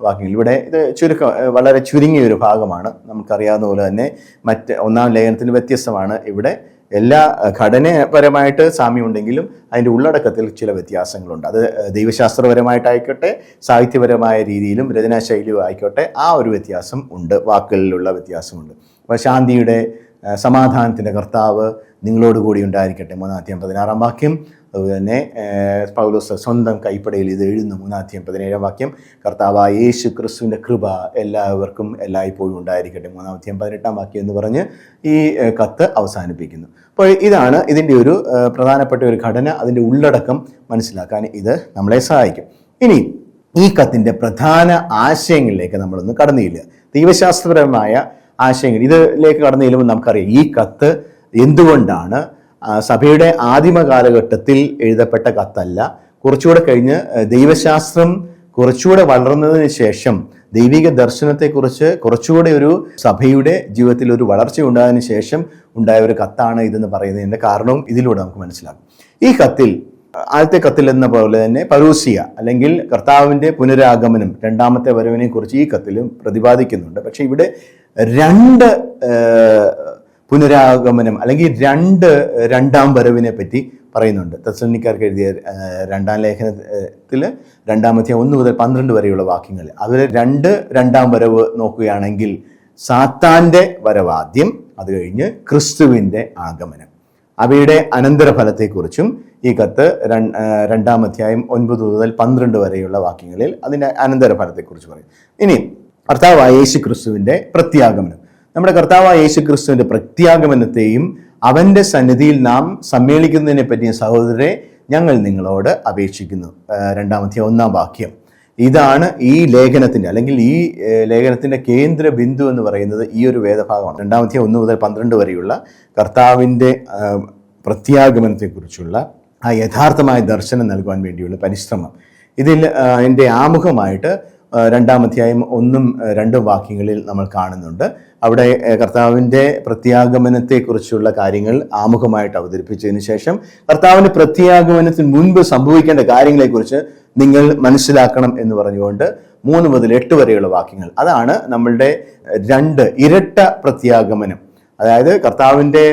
വാക്യങ്ങൾ. ഇവിടെ ഇത് വളരെ ചുരുങ്ങിയ ഒരു ഭാഗമാണ്. നമുക്കറിയാവുന്ന പോലെ തന്നെ മറ്റ് 1-ാം ലേഖനത്തിന് വ്യത്യസ്തമാണ്. ഇവിടെ എല്ലാ ഘടനപരമായിട്ട് സാമ്യമുണ്ടെങ്കിലും അതിൻ്റെ ഉള്ളടക്കത്തിൽ ചില വ്യത്യാസങ്ങളുണ്ട്. അത് ദൈവശാസ്ത്രപരമായിട്ടായിക്കോട്ടെ, സാഹിത്യപരമായ രീതിയിലും രചനാശൈലിയും ആയിക്കോട്ടെ, ആ ഒരു വ്യത്യാസം ഉണ്ട്, വാക്കുകളിലുള്ള വ്യത്യാസമുണ്ട്. അപ്പോൾ ശാന്തിയുടെ, സമാധാനത്തിൻ്റെ കർത്താവ്, നിങ്ങളോട് കൂടി ഉണ്ടായിരിക്കട്ടെ. 3:16 അതുപോലെ തന്നെ പൗലോസ് സ്വന്തം കൈപ്പടയിൽ ഇത് എഴുതുന്നു. 3:17 കർത്താവായ യേശു ക്രിസ്തുവിൻ്റെ കൃപ എല്ലാവർക്കും എല്ലായ്പ്പോഴും ഉണ്ടായിരിക്കട്ടെ. 3:18 എന്ന് പറഞ്ഞ് ഈ കത്ത് അവസാനിപ്പിക്കുന്നു. അപ്പോൾ ഇതാണ് ഇതിൻ്റെ ഒരു പ്രധാനപ്പെട്ട ഒരു ഘടന. അതിൻ്റെ ഉള്ളടക്കം മനസ്സിലാക്കാൻ ഇത് നമ്മളെ സഹായിക്കും. ഇനി ഈ കത്തിൻ്റെ പ്രധാന ആശയങ്ങളിലേക്ക് നമ്മളൊന്ന് കടന്നില്ല. ദൈവശാസ്ത്രപരമായ ആശയങ്ങൾ ഇതിലേക്ക് കടന്നു ചെല്ലുമ്പോൾ നമുക്കറിയാം ഈ കത്ത് എന്തുകൊണ്ടാണ് സഭയുടെ ആദിമ കാലഘട്ടത്തിൽ എഴുതപ്പെട്ട കത്തല്ല. കുറച്ചുകൂടെ കഴിഞ്ഞ് ദൈവശാസ്ത്രം കുറച്ചുകൂടെ വളർന്നതിന് ശേഷം ദൈവിക ദർശനത്തെക്കുറിച്ച് കുറച്ചുകൂടെ ഒരു സഭയുടെ ജീവിതത്തിൽ ഒരു വളർച്ച ഉണ്ടായതിനു ശേഷം ഉണ്ടായ ഒരു കത്താണ് ഇതെന്ന് പറയുന്നതിൻ്റെ കാരണവും ഇതിലൂടെ നമുക്ക് മനസ്സിലാകും. ഈ കത്തിൽ ആദ്യത്തെ കത്തിൽ എന്ന പോലെ തന്നെ പരൂസിയ അല്ലെങ്കിൽ കർത്താവിൻ്റെ പുനരാഗമനം, രണ്ടാമത്തെ വരവിനെ കുറിച്ച് ഈ കത്തിലും പ്രതിപാദിക്കുന്നുണ്ട്. പക്ഷെ ഇവിടെ രണ്ട് പുനരാഗമനം അല്ലെങ്കിൽ രണ്ടാം വരവിനെ പറ്റി പറയുന്നുണ്ട്. തെസ്സലോനിക്കർക്ക് എഴുതിയ 2-ാം ലേഖനത്തിൽ 2-ാം അധ്യായം 1 മുതൽ 12 വരെയുള്ള വാക്യങ്ങൾ അവർ രണ്ടാം വരവ് നോക്കുകയാണെങ്കിൽ സാത്താൻ്റെ വരവാദ്യം, അത് കഴിഞ്ഞ് ക്രിസ്തുവിൻ്റെ ആഗമനം, അവയുടെ അനന്തരഫലത്തെക്കുറിച്ചും ഈ കത്ത് 2-ാം അധ്യായം 9 മുതൽ 12 വരെയുള്ള വാക്യങ്ങളിൽ അതിൻ്റെ അനന്തരഫലത്തെക്കുറിച്ച് പറയും. ഇനി കർത്താവായ യേശു ക്രിസ്തുവിൻ്റെ പ്രത്യാഗമനം. നമ്മുടെ കർത്താവായ യേശു ക്രിസ്തുവിൻ്റെ പ്രത്യാഗമനത്തെയും അവൻ്റെ സന്നിധിയിൽ നാം സമ്മേളിക്കുന്നതിനെ പറ്റിയ സഹോദരരെ ഞങ്ങൾ നിങ്ങളോട് അപേക്ഷിക്കുന്നു. 2-ാം അധ്യായം 1-ാം വാക്യം. ഇതാണ് ഈ ലേഖനത്തിൻ്റെ അല്ലെങ്കിൽ ഈ ലേഖനത്തിൻ്റെ കേന്ദ്ര ബിന്ദു എന്ന് പറയുന്നത് ഈ ഒരു വേദഭാഗമാണ്. 2-ാം അധ്യായം 1 മുതൽ 12 വരെയുള്ള കർത്താവിൻ്റെ പ്രത്യാഗമനത്തെക്കുറിച്ചുള്ള ആ യഥാർത്ഥമായ ദർശനം നൽകുവാൻ വേണ്ടിയുള്ള പരിശ്രമം. ഇതിൽ എൻ്റെ ആമുഖമായിട്ട് 2-ാം അധ്യായം 1-2 വാക്യങ്ങളിൽ നമ്മൾ കാണുന്നുണ്ട്. അവിടെ കർത്താവിൻ്റെ പ്രത്യാഗമനത്തെക്കുറിച്ചുള്ള കാര്യങ്ങൾ ആമുഖമായിട്ട് അവതരിപ്പിച്ചതിന് ശേഷം കർത്താവിൻ്റെ പ്രത്യാഗമനത്തിന് മുൻപ് സംഭവിക്കേണ്ട കാര്യങ്ങളെക്കുറിച്ച് നിങ്ങൾ മനസ്സിലാക്കണം എന്ന് പറഞ്ഞുകൊണ്ട് 3 മുതൽ 8 വരെയുള്ള വാക്യങ്ങൾ. അതാണ് നമ്മളുടെ ഇരട്ട പ്രത്യാഗമനം. അതായത് കർത്താവിൻ്റെ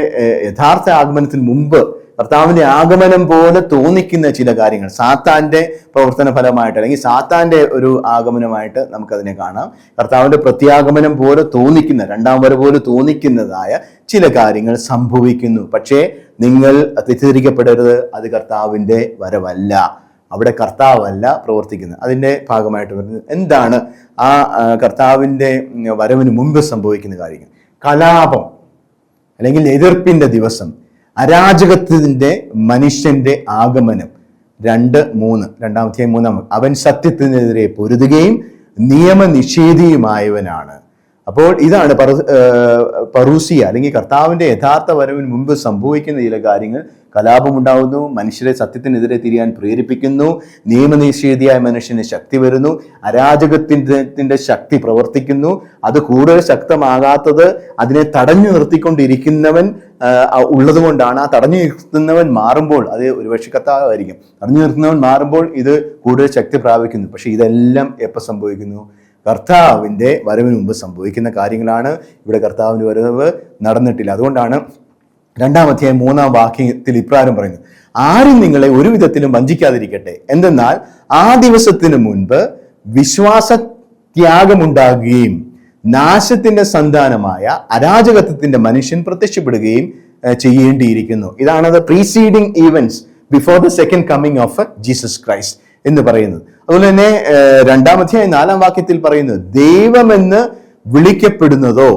യഥാർത്ഥ ആഗമനത്തിന് മുമ്പ് കർത്താവിൻ്റെ ആഗമനം പോലെ തോന്നിക്കുന്ന ചില കാര്യങ്ങൾ സാത്താൻ്റെ പ്രവർത്തന ഫലമായിട്ട് അല്ലെങ്കിൽ സാത്താൻ്റെ ഒരു ആഗമനമായിട്ട് നമുക്കതിനെ കാണാം. കർത്താവിൻ്റെ പ്രത്യാഗമനം പോലെ തോന്നിക്കുന്ന, രണ്ടാം വരവ് പോലെ തോന്നിക്കുന്നതായ ചില കാര്യങ്ങൾ സംഭവിക്കുന്നു. പക്ഷേ നിങ്ങൾ തെറ്റിദ്ധരിക്കപ്പെടരുത്, അത് കർത്താവിൻ്റെ വരവല്ല, അവിടെ കർത്താവല്ല പ്രവർത്തിക്കുന്നത്. അതിൻ്റെ ഭാഗമായിട്ട് വരുന്നത് എന്താണ് ആ കർത്താവിൻ്റെ വരവിന് മുമ്പ് സംഭവിക്കുന്ന കാര്യങ്ങൾ? കലാപം അല്ലെങ്കിൽ എതിർപ്പിൻ്റെ ദിവസം, അരാജകത്വത്തിൻ്റെ മനുഷ്യന്റെ ആഗമനം. 2-3 3 അവൻ സത്യത്തിനെതിരെ പൊരുതുകയും നിയമനിഷേധിയുമായവനാണ്. അപ്പോൾ ഇതാണ് പറൂസിയ അല്ലെങ്കിൽ കർത്താവിൻ്റെ യഥാർത്ഥ വരവിന് മുമ്പ് സംഭവിക്കുന്ന ചില കാര്യങ്ങൾ. കലാപമുണ്ടാകുന്നു, മനുഷ്യരെ സത്യത്തിനെതിരെ തിരിയാൻ പ്രേരിപ്പിക്കുന്നു, നിയമനിഷേധിയായ മനുഷ്യന് ശക്തി വരുന്നു, അരാജകത്തിൻ്റെ ശക്തി പ്രവർത്തിക്കുന്നു. അത് കൂടുതൽ ശക്തമാകാത്തത് അതിനെ തടഞ്ഞു നിർത്തിക്കൊണ്ടിരിക്കുന്നവൻ ഉള്ളതുകൊണ്ടാണ്. ആ തടഞ്ഞു നിർത്തുന്നവൻ മാറുമ്പോൾ, അത് ഒരുപക്ഷെ കർത്താവായിരിക്കും, തടഞ്ഞു നിർത്തുന്നവൻ മാറുമ്പോൾ ഇത് കൂടുതൽ ശക്തി പ്രാപിക്കുന്നു. പക്ഷെ ഇതെല്ലാം എപ്പോൾ സംഭവിക്കുന്നു? കർത്താവിൻ്റെ വരവിന് മുമ്പ് സംഭവിക്കുന്ന കാര്യങ്ങളാണ്. ഇവിടെ കർത്താവിൻ്റെ വരവ് നടന്നിട്ടില്ല. അതുകൊണ്ടാണ് 2-ാം അധ്യായം 3-ാം വാക്യത്തിൽ ഇപ്രകാരം പറയുന്നത്: ആരും നിങ്ങളെ ഒരു വിധത്തിലും വഞ്ചിക്കാതിരിക്കട്ടെ, എന്തെന്നാൽ ആ ദിവസത്തിന് മുൻപ് വിശ്വാസത്യാഗമുണ്ടാകുകയും നാശത്തിന്റെ സന്താനമായ അരാജകത്വത്തിന്റെ മനുഷ്യൻ പ്രത്യക്ഷപ്പെടുകയും ചെയ്യേണ്ടിയിരിക്കുന്നു. ഇതാണ് the preceding events before the second coming of Jesus Christ എന്ന് പറയുന്നത്. അതുപോലെ തന്നെ 2-ാം അധ്യായം 4-ാം വാക്യത്തിൽ പറയുന്നത്, ദൈവമെന്ന് വിളിക്കപ്പെടുന്നതോ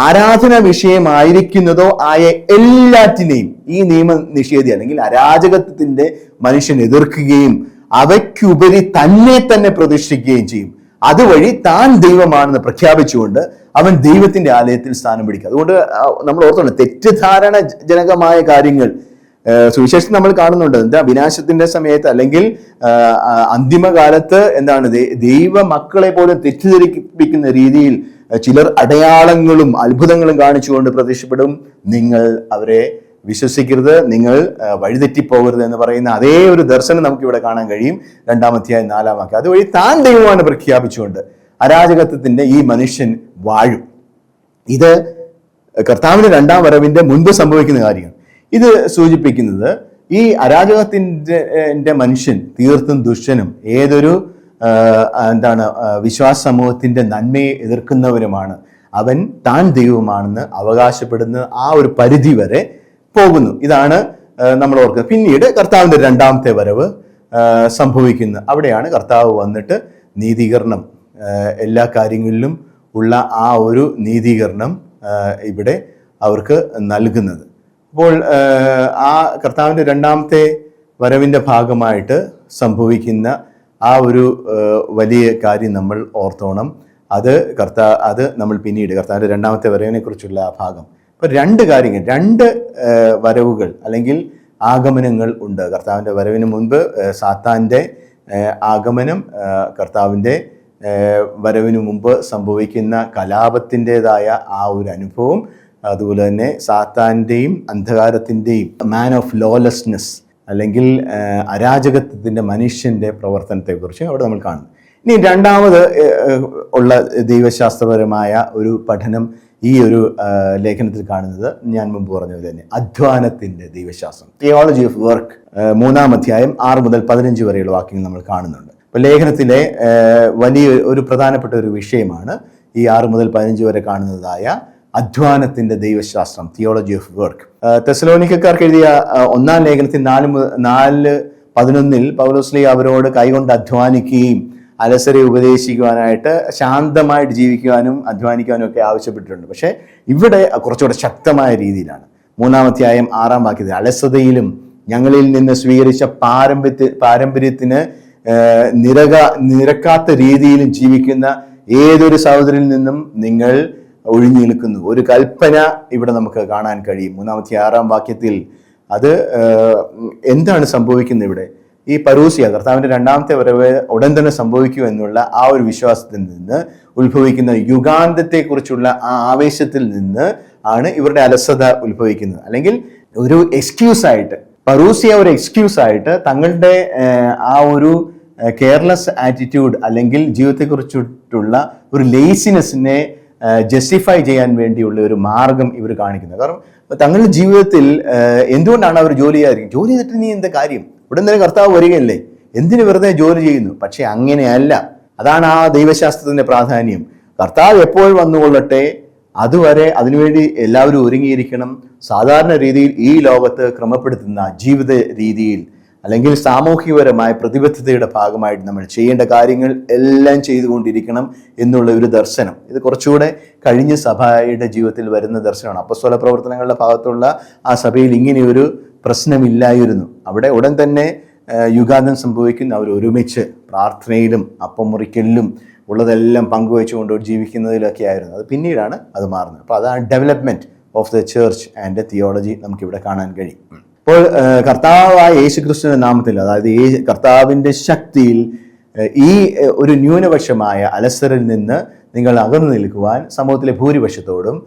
ആരാധന വിഷയമായിരിക്കുന്നതോ ആയ എല്ലാറ്റിനെയും ഈ നിയമനിഷേധി അല്ലെങ്കിൽ അരാജകത്വത്തിന്റെ മനുഷ്യൻ എതിർക്കുകയും അവയ്ക്കുപരി തന്നെ പ്രതിഷ്ഠിക്കുകയും ചെയ്യും. അതുവഴി താൻ ദൈവമാണെന്ന് പ്രഖ്യാപിച്ചുകൊണ്ട് അവൻ ദൈവത്തിന്റെ ആലയത്തിൽ സ്ഥാനം പിടിക്കുക. അതുകൊണ്ട് നമ്മൾ ഓർത്തോണം, തെറ്റിദ്ധാരണ ജനകമായ കാര്യങ്ങൾ സുവിശേഷം നമ്മൾ കാണുന്നുണ്ട്. എന്താ വിനാശത്തിന്റെ സമയത്ത് അല്ലെങ്കിൽ അന്തിമകാലത്ത് എന്താണ് ദൈവ മക്കളെ പോലും തെറ്റിദ്ധരിപ്പിക്കുന്ന രീതിയിൽ ചിലർ അടയാളങ്ങളും അത്ഭുതങ്ങളും കാണിച്ചുകൊണ്ട് പ്രത്യക്ഷപ്പെടും. നിങ്ങൾ അവരെ വിശ്വസിക്കരുത്, നിങ്ങൾ വഴിതെറ്റിപ്പോകരുത് എന്ന് പറയുന്ന അതേ ഒരു ദർശനം നമുക്ക് ഇവിടെ കാണാൻ കഴിയും. 2-ാം അധ്യായം 4-ാം വാക്യം. അതുവഴി താൻ ദൈവമാണ് പ്രഖ്യാപിച്ചുകൊണ്ട് അരാജകത്വത്തിന്റെ ഈ മനുഷ്യൻ വാഴും. ഇത് കർത്താവിന്റെ 2-ാം വരവിന്റെ മുൻപ് സംഭവിക്കുന്ന കാര്യമാണ്. ഇത് സൂചിപ്പിക്കുന്നത് ഈ അരാജകത്തിന്റെ മനുഷ്യൻ തീർത്തും ദുഷ്ടനും ഏതൊരു വിശ്വാസ സമൂഹത്തിന്റെ നന്മയെ എതിർക്കുന്നവരുമാണ്. അവൻ താൻ ദൈവമാണെന്ന് അവകാശപ്പെടുന്ന ആ ഒരു പരിധി വരെ പോകുന്നു. ഇതാണ് നമ്മൾ ഓർക്കുന്നത്. പിന്നീട് കർത്താവിൻ്റെ രണ്ടാമത്തെ വരവ് സംഭവിക്കുന്നു. അവിടെയാണ് കർത്താവ് വന്നിട്ട് നീതീകരണം, എല്ലാ കാര്യങ്ങളിലും ഉള്ള ആ ഒരു നീതീകരണം ഇവിടെ അവർക്ക് നൽകുന്നത്. അപ്പോൾ ആ കർത്താവിൻ്റെ രണ്ടാമത്തെ വരവിൻ്റെ ഭാഗമായിട്ട് സംഭവിക്കുന്ന ആ ഒരു വലിയ കാര്യം നമ്മൾ ഓർത്തോണം. അത് നമ്മൾ പിന്നീട് കർത്താവിൻ്റെ രണ്ടാമത്തെ വരവിനെ കുറിച്ചുള്ള ആ ഭാഗം. അപ്പോൾ രണ്ട് കാര്യങ്ങൾ, രണ്ട് വരവുകൾ അല്ലെങ്കിൽ ആഗമനങ്ങൾ ഉണ്ട്. കർത്താവിൻ്റെ വരവിന് മുൻപ് സാത്താൻ്റെ ആഗമനം, കർത്താവിൻ്റെ വരവിന് മുമ്പ് സംഭവിക്കുന്ന കലാപത്തിൻ്റെതായ ആ ഒരു അനുഭവം, അതുപോലെ തന്നെ സാത്താൻ്റെയും അന്ധകാരത്തിൻ്റെയും മാൻ ഓഫ് ലോലെസ്നെസ് അല്ലെങ്കിൽ അരാജകത്വത്തിൻ്റെ മനുഷ്യൻ്റെ പ്രവർത്തനത്തെക്കുറിച്ച് അവിടെ നമ്മൾ കാണുന്നു. ഇനി രണ്ടാമത് ഉള്ള ദൈവശാസ്ത്രപരമായ ഒരു പഠനം ഈ ഒരു ലേഖനത്തിൽ കാണുന്നത് ഞാൻ മുമ്പ് പറഞ്ഞത് തന്നെ അധ്വാനത്തിൻ്റെ ദൈവശാസ്ത്രം, തിയോളജി ഓഫ് വർക്ക്. 3-ാം അധ്യായം 6 മുതൽ 15 വരെയുള്ള വാക്യങ്ങൾ നമ്മൾ കാണുന്നുണ്ട്. അപ്പോൾ ലേഖനത്തിലെ വലിയ ഒരു പ്രധാനപ്പെട്ട ഒരു വിഷയമാണ് ഈ 6 മുതൽ 15 വരെ കാണുന്നതായ അധ്വാനത്തിൻ്റെ ദൈവശാസ്ത്രം, തിയോളജി ഓഫ് വർക്ക്. തെസ്സലോനിക്കക്കാർക്ക് എഴുതിയ 1-ാം ലേഖനത്തിൽ 4:11 പൗലോസ്ലീഹ അവരോട് കൈകൊണ്ട് അധ്വാനിക്കുകയും അലസരെ ഉപദേശിക്കുവാനായിട്ട് ശാന്തമായിട്ട് ജീവിക്കുവാനും അധ്വാനിക്കുവാനും ഒക്കെ ആവശ്യപ്പെട്ടിട്ടുണ്ട്. പക്ഷേ ഇവിടെ കുറച്ചുകൂടെ ശക്തമായ രീതിയിലാണ് 3-ാം അധ്യായം 6-ാം വാക്യത്തിൽ അലസതയിലും ഞങ്ങളിൽ നിന്ന് സ്വീകരിച്ച പാരമ്പര്യത്തിന് നിരക്കാത്ത രീതിയിലും ജീവിക്കുന്ന ഏതൊരു സഹോദരിൽ നിന്നും നിങ്ങൾ ഒഴിഞ്ഞു നിൽക്കുന്നു. ഒരു കൽപ്പന ഇവിടെ നമുക്ക് കാണാൻ കഴിയും 3-ാം അധ്യായം 6-ാം വാക്യത്തിൽ. അത് എന്താണ് സംഭവിക്കുന്നത് ഇവിടെ? ഈ പരൂസിയ കർത്താവിൻ്റെ രണ്ടാമത്തെ വരവ് ഉടൻ തന്നെ സംഭവിക്കൂ എന്നുള്ള ആ ഒരു വിശ്വാസത്തിൽ നിന്ന് ഉത്ഭവിക്കുന്ന യുഗാന്തത്തെക്കുറിച്ചുള്ള ആ ആവേശത്തിൽ നിന്ന് ആണ് ഇവരുടെ അലസത ഉത്ഭവിക്കുന്നത്. അല്ലെങ്കിൽ ഒരു എക്സ്ക്യൂസായിട്ട്, പരൂസിയ ഒരു എക്സ്ക്യൂസായിട്ട് തങ്ങളുടെ ആ ഒരു കെയർലെസ് ആറ്റിറ്റ്യൂഡ് അല്ലെങ്കിൽ ജീവിതത്തെക്കുറിച്ചിട്ടുള്ള ഒരു ലേസിനെസ്സിനെ ജസ്റ്റിഫൈ ചെയ്യാൻ വേണ്ടിയുള്ള ഒരു മാർഗം ഇവർ കാണിക്കുന്നത്. കാരണം തങ്ങളുടെ ജീവിതത്തിൽ എന്തുകൊണ്ടാണ് അവർ ജോലി ചെയ്യാതിരിക്കുന്നത്? ജോലി ചെയ്തിട്ട് നീ എന്താ കാര്യം? ഉടൻ തന്നെ കർത്താവ് വരികയല്ലേ, എന്തിനു വെറുതെ ജോലി ചെയ്യുന്നു? പക്ഷെ അങ്ങനെയല്ല. അതാണ് ആ ദൈവശാസ്ത്രത്തിന്റെ പ്രാധാന്യം. കർത്താവ് എപ്പോൾ വന്നുകൊള്ളട്ടെ, അതുവരെ അതിനുവേണ്ടി എല്ലാവരും ഒരുങ്ങിയിരിക്കണം. സാധാരണ രീതിയിൽ ഈ ലോകത്ത് ക്രമപ്പെടുത്തുന്ന ജീവിത രീതിയിൽ അല്ലെങ്കിൽ സാമൂഹികപരമായ പ്രതിബദ്ധതയുടെ ഭാഗമായിട്ട് നമ്മൾ ചെയ്യേണ്ട കാര്യങ്ങൾ എല്ലാം ചെയ്തുകൊണ്ടിരിക്കണം എന്നുള്ള ഒരു ദർശനം. ഇത് കുറച്ചുകൂടെ കഴിഞ്ഞ സഭയുടെ ജീവിതത്തിൽ വരുന്ന ദർശനമാണ്. അപ്പസ്തോല പ്രവർത്തനങ്ങളുടെ ഭാഗത്തുള്ള ആ സഭയിൽ ഇങ്ങനെയൊരു പ്രശ്നമില്ലായിരുന്നു. അവിടെ ഉടൻ തന്നെ യുഗാന്തം സംഭവിക്കുന്ന അവർ ഒരുമിച്ച് പ്രാർത്ഥനയിലും അപ്പം മുറിക്കലിലും ഉള്ളതെല്ലാം പങ്കുവെച്ചുകൊണ്ട് ജീവിക്കുന്നതിലൊക്കെ ആയിരുന്നു. അത് പിന്നീടാണ് അത് മാറുന്നത്. അപ്പോൾ അതാണ് development of the church and theology നമുക്കിവിടെ കാണാൻ കഴിയും. അപ്പോൾ കർത്താവായ യേശുക്രിസ്തുവിന്റെ നാമത്തിൽ, അതായത് കർത്താവിൻ്റെ ശക്തിയിൽ ഈ ഒരു ന്യൂനപക്ഷമായ അലസരിൽ നിന്ന് നിങ്ങൾ അകന്നു നിൽക്കുവാൻ സമൂഹത്തിലെ ഭൂരിപക്ഷത്തോടും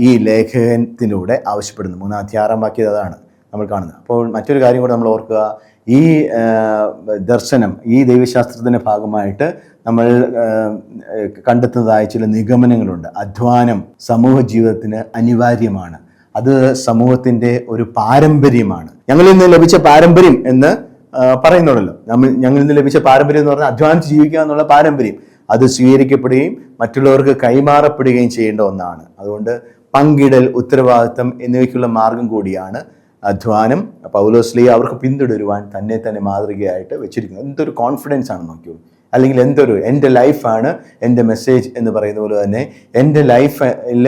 ഈ ലേഖനത്തിലൂടെ ആവശ്യപ്പെടുന്നു. 3-ാം അധ്യായം 6-ാം വാക്യം അതാണ് നമ്മൾ കാണുന്നത്. അപ്പോൾ മറ്റൊരു കാര്യം കൂടെ നമ്മൾ ഓർക്കുക, ഈ ദർശനം, ഈ ദൈവശാസ്ത്രത്തിൻ്റെ ഭാഗമായിട്ട് നമ്മൾ കണ്ടെത്തുന്നതായ ചില നിഗമനങ്ങളുണ്ട്. അധ്വാനം സമൂഹ ജീവിതത്തിന് അനിവാര്യമാണ്. അത് സമൂഹത്തിൻ്റെ ഒരു പാരമ്പര്യമാണ്. ഞങ്ങളിൽ നിന്ന് ലഭിച്ച പാരമ്പര്യം എന്ന് പറയുന്നുണ്ടല്ലോ. ഞങ്ങളിൽ നിന്ന് ലഭിച്ച പാരമ്പര്യം എന്ന് പറഞ്ഞാൽ അധ്വാനിച്ച് ജീവിക്കുക എന്നുള്ള പാരമ്പര്യം. അത് സ്വീകരിക്കപ്പെടുകയും മറ്റുള്ളവർക്ക് കൈമാറപ്പെടുകയും ചെയ്യേണ്ട ഒന്നാണ്. അതുകൊണ്ട് പങ്കിടൽ, ഉത്തരവാദിത്തം എന്നിവയ്ക്കുള്ള മാർഗം കൂടിയാണ് അധ്വാനം. പൗലോസ്ലീഹ അവർക്ക് പിന്തുടരുവാൻ തന്നെ മാതൃകയായിട്ട് വെച്ചിരിക്കുന്നത്. എന്തൊരു കോൺഫിഡൻസ് ആണ് നോക്കിയോളൂ. അല്ലെങ്കിൽ എൻ്റെ ലൈഫാണ് എൻ്റെ മെസ്സേജ് എന്ന് പറയുന്ന പോലെ തന്നെ എൻ്റെ ലൈഫിൽ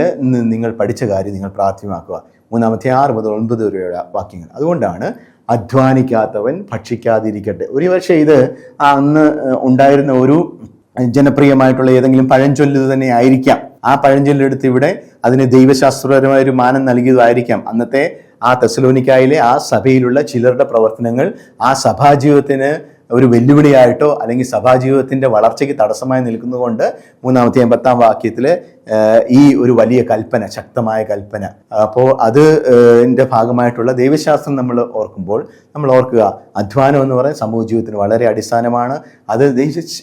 നിങ്ങൾ പഠിച്ച കാര്യം നിങ്ങൾ പ്രാപ്തമാക്കുക. 3-ാം അധ്യായം 6 മുതൽ 9 വരെയുള്ള വാക്യങ്ങൾ. അതുകൊണ്ടാണ് അധ്വാനിക്കാത്തവൻ ഭക്ഷിക്കാതിരിക്കട്ടെ. ഒരുപക്ഷെ ഇത് അന്ന് ഉണ്ടായിരുന്ന ഒരു ജനപ്രിയമായിട്ടുള്ള ഏതെങ്കിലും പഴഞ്ചൊല്ല് തന്നെ ആയിരിക്കാം. ആ പഴഞ്ചൊല്ലെടുത്ത് ഇവിടെ അതിന് ദൈവശാസ്ത്രപരമായ ഒരു മാനം നൽകിയതായിരിക്കാം. അന്നത്തെ ആ തെസ്സലോനിക്കായിലെ ആ സഭയിലുള്ള ചിലരുടെ പ്രവർത്തനങ്ങൾ ആ സഭാജീവിതത്തിന് ഒരു വെല്ലുവിളിയായിട്ടോ അല്ലെങ്കിൽ സഭാജീവിതത്തിന്റെ വളർച്ചയ്ക്ക് തടസ്സമായി നിൽക്കുന്നതുകൊണ്ട് 3-ാം അധ്യായം 10-ാം വാക്യത്തിൽ ഈ ഒരു വലിയ കൽപ്പന, ശക്തമായ കൽപ്പന. അപ്പോൾ അതിൻ്റെ ഭാഗമായിട്ടുള്ള ദൈവശാസ്ത്രം നമ്മൾ ഓർക്കുമ്പോൾ നമ്മൾ ഓർക്കുക, അധ്വാനം എന്ന് പറയുന്നത് സമൂഹ ജീവിതത്തിന് വളരെ അടിസ്ഥാനമാണ്. അത്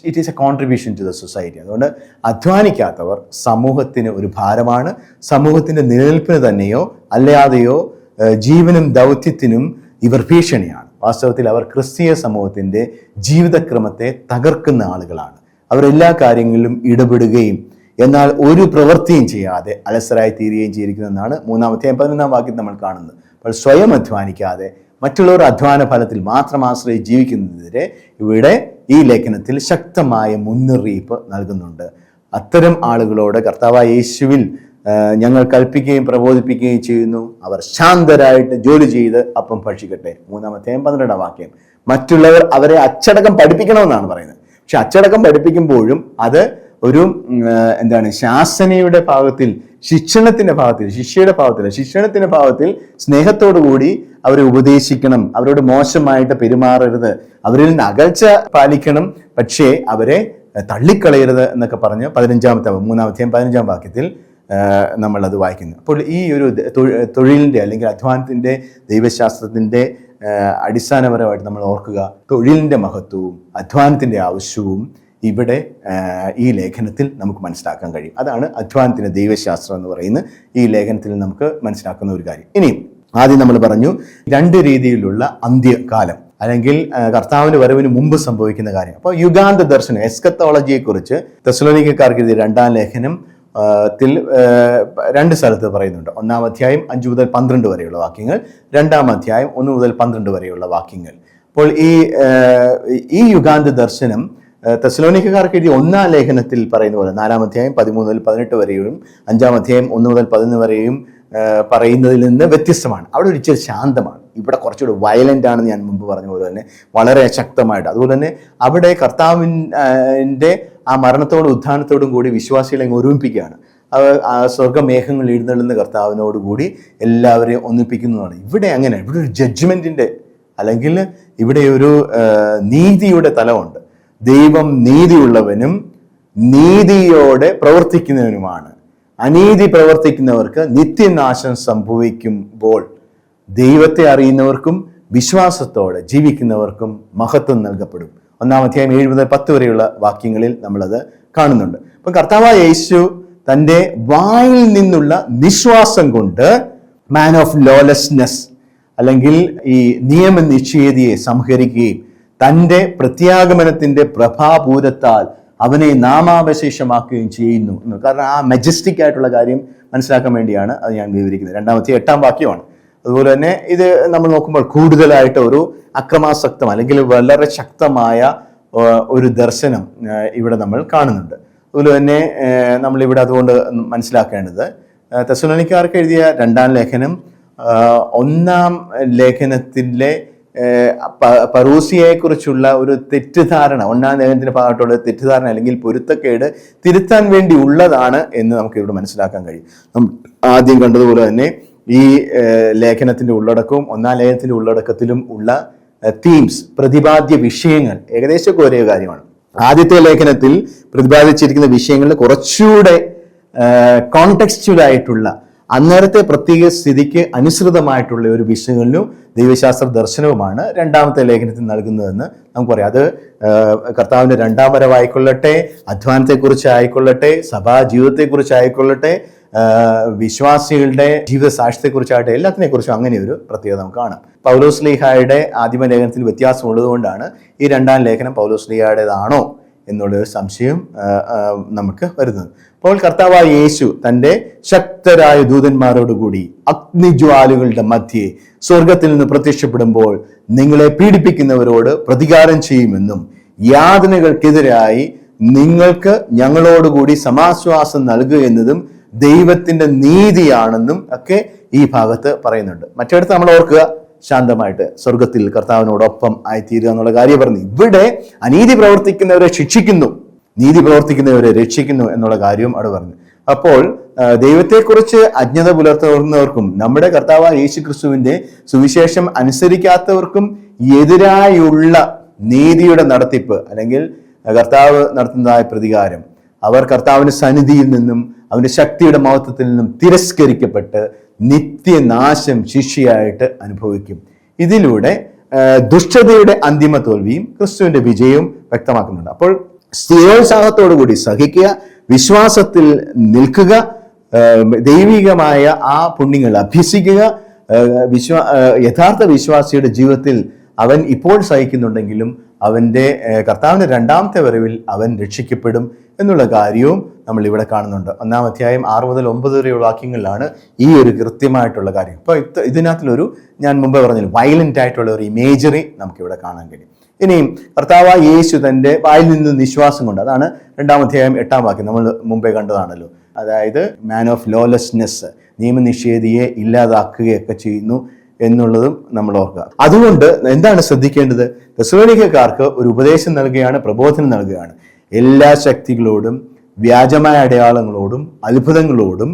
it is a contribution to the society. അതുകൊണ്ട് അധ്വാനിക്കാത്തവർ സമൂഹത്തിന് ഒരു ഭാരമാണ്. സമൂഹത്തിൻ്റെ നിലനിൽപ്പിന് തന്നെയോ അല്ലാതെയോ ജീവനും ദൗത്യത്തിനും ഇവർ ഭീഷണിയാണ്. വാസ്തവത്തിൽ അവർ ക്രിസ്തീയ സമൂഹത്തിൻ്റെ ജീവിതക്രമത്തെ തകർക്കുന്ന ആളുകളാണ്. അവർ എല്ലാ കാര്യങ്ങളിലും ഇടപെടുകയും എന്നാൽ ഒരു പ്രവൃത്തിയും ചെയ്യാതെ അലസരായി തീരുകയും ചെയ്തിരിക്കുന്നതെന്നാണ് 3-ാം അധ്യായം 11-ാം വാക്യം നമ്മൾ കാണുന്നത്. അപ്പോൾ സ്വയം അധ്വാനിക്കാതെ മറ്റുള്ളവർ അധ്വാന ഫലത്തിൽ മാത്രം ആശ്രയിച്ച് ജീവിക്കുന്നതിനെതിരെ ഇവിടെ ഈ ലേഖനത്തിൽ ശക്തമായ മുന്നറിയിപ്പ് നൽകുന്നുണ്ട്. അത്തരം ആളുകളോട് കർത്താവായ യേശുവിൽ ഞങ്ങൾ കൽപ്പിക്കുകയും പ്രബോധിപ്പിക്കുകയും ചെയ്യുന്നു. അവർ ശാന്തരായിട്ട് ജോലി ചെയ്ത് അപ്പം ഭക്ഷിക്കട്ടെ. 3-12 വാക്യം. മറ്റുള്ളവർ അവരെ അച്ചടക്കം പഠിപ്പിക്കണമെന്നാണ് പറയുന്നത്. പക്ഷെ അച്ചടക്കം പഠിപ്പിക്കുമ്പോഴും അത് ഒരു ശാസനയുടെ ഭാഗത്തിൽ, ശിക്ഷണത്തിന്റെ ഭാഗത്തിൽ സ്നേഹത്തോടു കൂടി അവരെ ഉപദേശിക്കണം. അവരോട് മോശമായിട്ട് പെരുമാറരുത്, അവരിൽ നിന്ന് അകൽച്ച പാലിക്കണം, പക്ഷേ അവരെ തള്ളിക്കളയരുത് എന്നൊക്കെ പറഞ്ഞ് 3-15 വാക്യത്തിൽ നമ്മൾ അത് വായിക്കുന്നു. അപ്പോൾ ഈ ഒരു തൊഴിലിന്റെ അല്ലെങ്കിൽ അധ്വാനത്തിന്റെ ദൈവശാസ്ത്രത്തിന്റെ അടിസ്ഥാനപരമായിട്ട് നമ്മൾ ഓർക്കുക, തൊഴിലിന്റെ മഹത്വവും അധ്വാനത്തിന്റെ ആവശ്യവും ഇവിടെ ഈ ലേഖനത്തിൽ നമുക്ക് മനസ്സിലാക്കാൻ കഴിയും. അതാണ് അധ്വാനത്തിന്റെ ദൈവശാസ്ത്രം എന്ന് പറയുന്ന ഈ ലേഖനത്തിൽ നമുക്ക് മനസ്സിലാക്കുന്ന ഒരു കാര്യം. ഇനി ആദ്യം നമ്മൾ പറഞ്ഞു 2 രീതിയിലുള്ള അന്ത്യകാലം അല്ലെങ്കിൽ കർത്താവിന്റെ വരവിന് മുമ്പ് സംഭവിക്കുന്ന കാര്യം. അപ്പോൾ യുഗാന്ത ദർശനം, എസ്കത്തോളജിയെ കുറിച്ച് തെസ്സലോനിക്കക്കാർക്ക് എഴുതിയ 2-ാം ലേഖനം ത്തിൽ 2 സ്ഥലത്ത് പറയുന്നുണ്ട്. 1-ാം അധ്യായം 5-12 വരെയുള്ള വാക്യങ്ങൾ, 2-ാം അധ്യായം 1-12 വരെയുള്ള വാക്യങ്ങൾ. അപ്പോൾ ഈ യുഗാന്ത ദർശനം തെസ്സലോനിക്കക്കാർക്ക് എഴുതിയ 1-ാം ലേഖനത്തിൽ പറയുന്ന പോലെ 4-ാം അധ്യായം 13-18 വരെയും 5-ാം അധ്യായം 1-11 വരെയും പറയുന്നതിൽ നിന്ന് വ്യത്യസ്തമാണ്. അവിടെ ഒരു ഇച്ചിരി ശാന്തമാണ്. ഇവിടെ കുറച്ചുകൂടി വയലന്റ് ആണെന്ന് ഞാൻ മുമ്പ് പറഞ്ഞ പോലെ തന്നെ വളരെ ശക്തമായിട്ട്. അതുപോലെ തന്നെ അവിടെ കർത്താവിൻ്റെ ആ മരണത്തോടും ഉത്ഥാനത്തോടും കൂടി വിശ്വാസികളെ ഒരുമിപ്പിക്കുകയാണ്. സ്വർഗമേഘങ്ങൾ എഴുന്നള്ളുന്ന കർത്താവിനോട് കൂടി എല്ലാവരെയും ഒന്നിപ്പിക്കുന്നതാണ്. ഇവിടെ അങ്ങനെ, ഇവിടെ ഒരു ജഡ്ജ്മെന്റിന്റെ അല്ലെങ്കിൽ ഇവിടെ ഒരു നീതിയുടെ തലമുണ്ട്. ദൈവം നീതിയുള്ളവനും നീതിയോടെ പ്രവർത്തിക്കുന്നവനുമാണ്. അനീതി പ്രവർത്തിക്കുന്നവർക്ക് നിത്യനാശം സംഭവിക്കുമ്പോൾ ദൈവത്തെ അറിയുന്നവർക്കും വിശ്വാസത്തോടെ ജീവിക്കുന്നവർക്കും മഹത്വം നൽകപ്പെടും. 1-ാം അധ്യായം 7-10 വരെയുള്ള വാക്യങ്ങളിൽ നമ്മളത് കാണുന്നുണ്ട്. അപ്പം കർത്താവായ യേശു തൻ്റെ വായിൽ നിന്നുള്ള നിശ്വാസം കൊണ്ട് മാൻ ഓഫ് ലോലെസ്നെസ് അല്ലെങ്കിൽ ഈ നിയമനിഷേധിയെ സംഹരിക്കുകയും തൻ്റെ പ്രത്യാഗമനത്തിന്റെ പ്രഭാപൂരത്താൽ അവനെ നാമാവശേഷമാക്കുകയും ചെയ്യുന്നു. കാരണം ആ മജസ്റ്റിക് ആയിട്ടുള്ള കാര്യം മനസ്സിലാക്കാൻ വേണ്ടിയാണ് അത് ഞാൻ വിവരിക്കുന്നത്. 8-ാം വാക്യമാണ്. അതുപോലെ തന്നെ ഇത് നമ്മൾ നോക്കുമ്പോൾ കൂടുതലായിട്ട് ഒരു അക്രമാസക്തം അല്ലെങ്കിൽ വളരെ ശക്തമായ ഒരു ദർശനം ഇവിടെ നമ്മൾ കാണുന്നുണ്ട്. അതുപോലെ തന്നെ നമ്മളിവിടെ അതുകൊണ്ട് മനസ്സിലാക്കേണ്ടത് തെസ്സലോനിക്കക്കാർക്ക് എഴുതിയ 2-ാം ലേഖനം 1-ാം ലേഖനത്തിലെ പറൂസിയെ കുറിച്ചുള്ള ഒരു തെറ്റിദ്ധാരണ, 1-ാം ലേഖനത്തിന്റെ ഭാഗത്തുള്ള തെറ്റിദ്ധാരണ അല്ലെങ്കിൽ പൊരുത്തക്കേട് തിരുത്താൻ വേണ്ടി ഉള്ളതാണ് എന്ന് നമുക്ക് ഇവിടെ മനസ്സിലാക്കാൻ കഴിയും. ആദ്യം കണ്ടതുപോലെ തന്നെ ഈ ലേഖനത്തിന്റെ ഉള്ളടക്കവും 1-ാം ലേഖനത്തിന്റെ ഉള്ളടക്കത്തിലും ഉള്ള തീംസ്, പ്രതിപാദ്യ വിഷയങ്ങൾ ഏകദേശമൊക്കെ ഒരേ കാര്യമാണ്. ആദ്യത്തെ ലേഖനത്തിൽ പ്രതിപാദിച്ചിരിക്കുന്ന വിഷയങ്ങളിൽ കുറച്ചുകൂടെ കോണ്ടെക്സ്റ്റുവൽ ആയിട്ടുള്ള അന്നേരത്തെ പ്രത്യേക സ്ഥിതിക്ക് അനുസൃതമായിട്ടുള്ള ഒരു വിഷയങ്ങളിലും ദൈവശാസ്ത്ര ദർശനവുമാണ് 2-ാമത്തെ ലേഖനത്തിൽ നൽകുന്നതെന്ന് നമുക്ക് പറയാം. അത് കർത്താവിന്റെ 2-ാം വരവായിക്കൊള്ളട്ടെ, അധ്വാനത്തെക്കുറിച്ച് ആയിക്കൊള്ളട്ടെ, സഭാ ജീവിതത്തെക്കുറിച്ച് ആയിക്കൊള്ളട്ടെ, വിശ്വാസികളുടെ ജീവിത സാക്ഷ്യത്തെക്കുറിച്ചാകട്ടെ, എല്ലാത്തിനെക്കുറിച്ചും അങ്ങനെ ഒരു പ്രത്യേകത നമുക്ക് കാണാം. പൗലോസ് ശ്ലീഹായുടെ ആദിമ ലേഖനത്തിന് വ്യത്യാസമുള്ളതുകൊണ്ടാണ് ഈ 2-ാം ലേഖനം പൗലോസ് ശ്ലീഹായുടേതാണോ എന്നുള്ളൊരു സംശയം നമുക്ക് വരുന്നത്. അപ്പോൾ കർത്താവായ യേശു തൻ്റെ ശക്തരായ ദൂതന്മാരോടുകൂടി അഗ്നിജ്വാലുകളുടെ മധ്യേ സ്വർഗത്തിൽ നിന്ന് പ്രത്യക്ഷപ്പെടുമ്പോൾ നിങ്ങളെ പീഡിപ്പിക്കുന്നവരോട് പ്രതികാരം ചെയ്യുമെന്നും യാതനകൾക്കെതിരായി നിങ്ങൾക്ക് ഞങ്ങളോടുകൂടി സമാശ്വാസം നൽകുക എന്നതും ദൈവത്തിന്റെ നീതിയാണെന്നും ഒക്കെ ഈ ഭാഗത്ത് പറയുന്നുണ്ട്. മറ്റിടത്ത് നമ്മൾ ഓർക്കുക, ശാന്തമായിട്ട് സ്വർഗത്തിൽ കർത്താവിനോടൊപ്പം ആയിത്തീരുക എന്നുള്ള കാര്യം പറഞ്ഞു. ഇവിടെ അനീതി പ്രവർത്തിക്കുന്നവരെ ശിക്ഷിക്കുന്നു, നീതി പ്രവർത്തിക്കുന്നവരെ രക്ഷിക്കുന്നു എന്നുള്ള കാര്യവും അവിടെ പറഞ്ഞു. അപ്പോൾ ദൈവത്തെക്കുറിച്ച് അജ്ഞത പുലർത്തുന്നവർക്കും നമ്മുടെ കർത്താവായ യേശു ക്രിസ്തുവിന്റെ സുവിശേഷം അനുസരിക്കാത്തവർക്കും എതിരായുള്ള നീതിയുടെ നടത്തിപ്പ് അല്ലെങ്കിൽ കർത്താവ് നടത്തുന്നതായ പ്രതികാരം, അവർ കർത്താവിന്റെ സന്നിധിയിൽ നിന്നും അവന്റെ ശക്തിയുടെ മഹത്വത്തിൽ നിന്നും തിരസ്കരിക്കപ്പെട്ട് നിത്യനാശം ശിക്ഷയായിട്ട് അനുഭവിക്കും. ഇതിലൂടെ ദുഷ്ടതയുടെ അന്തിമ തോൽവിയും ക്രിസ്തുവിന്റെ വിജയവും വ്യക്തമാക്കുന്നുണ്ട്. അപ്പോൾ സ്ഥിരോത്സാഹത്തോടുകൂടി സഹിക്കുക, വിശ്വാസത്തിൽ നിൽക്കുക, ദൈവികമായ ആ പുണ്യങ്ങൾ അഭ്യസിക്കുക. യഥാർത്ഥ വിശ്വാസിയുടെ ജീവിതത്തിൽ അവൻ ഇപ്പോൾ സഹിക്കുന്നുണ്ടെങ്കിലും അവൻ്റെ കർത്താവിൻ്റെ രണ്ടാമത്തെ വരവിൽ അവൻ രക്ഷിക്കപ്പെടും എന്നുള്ള കാര്യവും നമ്മൾ ഇവിടെ കാണുന്നുണ്ട്. 1-ാം അധ്യായം 6 മുതൽ 9 വരെയുള്ള വാക്യങ്ങളിലാണ് ഈ ഒരു കൃത്യമായിട്ടുള്ള കാര്യം. ഇപ്പോൾ ഇതിനകത്തിലൊരു ഞാൻ മുമ്പ് പറഞ്ഞില്ല, വയലൻ്റ് ആയിട്ടുള്ള ഒരു ഇമേജറി നമുക്കിവിടെ കാണാൻ കഴിയും. ഇനിയും കർത്താവായ യേശു തൻ്റെ വായിൽ നിന്ന് നിശ്വാസം കൊണ്ട്, അതാണ് 2-ാം അധ്യായം 8-ാം വാക്യം, നമ്മൾ മുമ്പേ കണ്ടതാണല്ലോ. അതായത് മാൻ ഓഫ് ലോലെസ്നെസ്, നിയമനിഷേധിയെ ഇല്ലാതാക്കുകയൊക്കെ ചെയ്യുന്നു എന്നുള്ളതും നമ്മൾ ഓർക്കുക. അതുകൊണ്ട് എന്താണ് ശ്രദ്ധിക്കേണ്ടത്? തെസ്സലോനിക്കക്കാർക്ക് ഒരു ഉപദേശം നൽകുകയാണ്, പ്രബോധനം നൽകുകയാണ്. എല്ലാ ശക്തികളോടും വ്യാജമായ അടയാളങ്ങളോടും അത്ഭുതങ്ങളോടും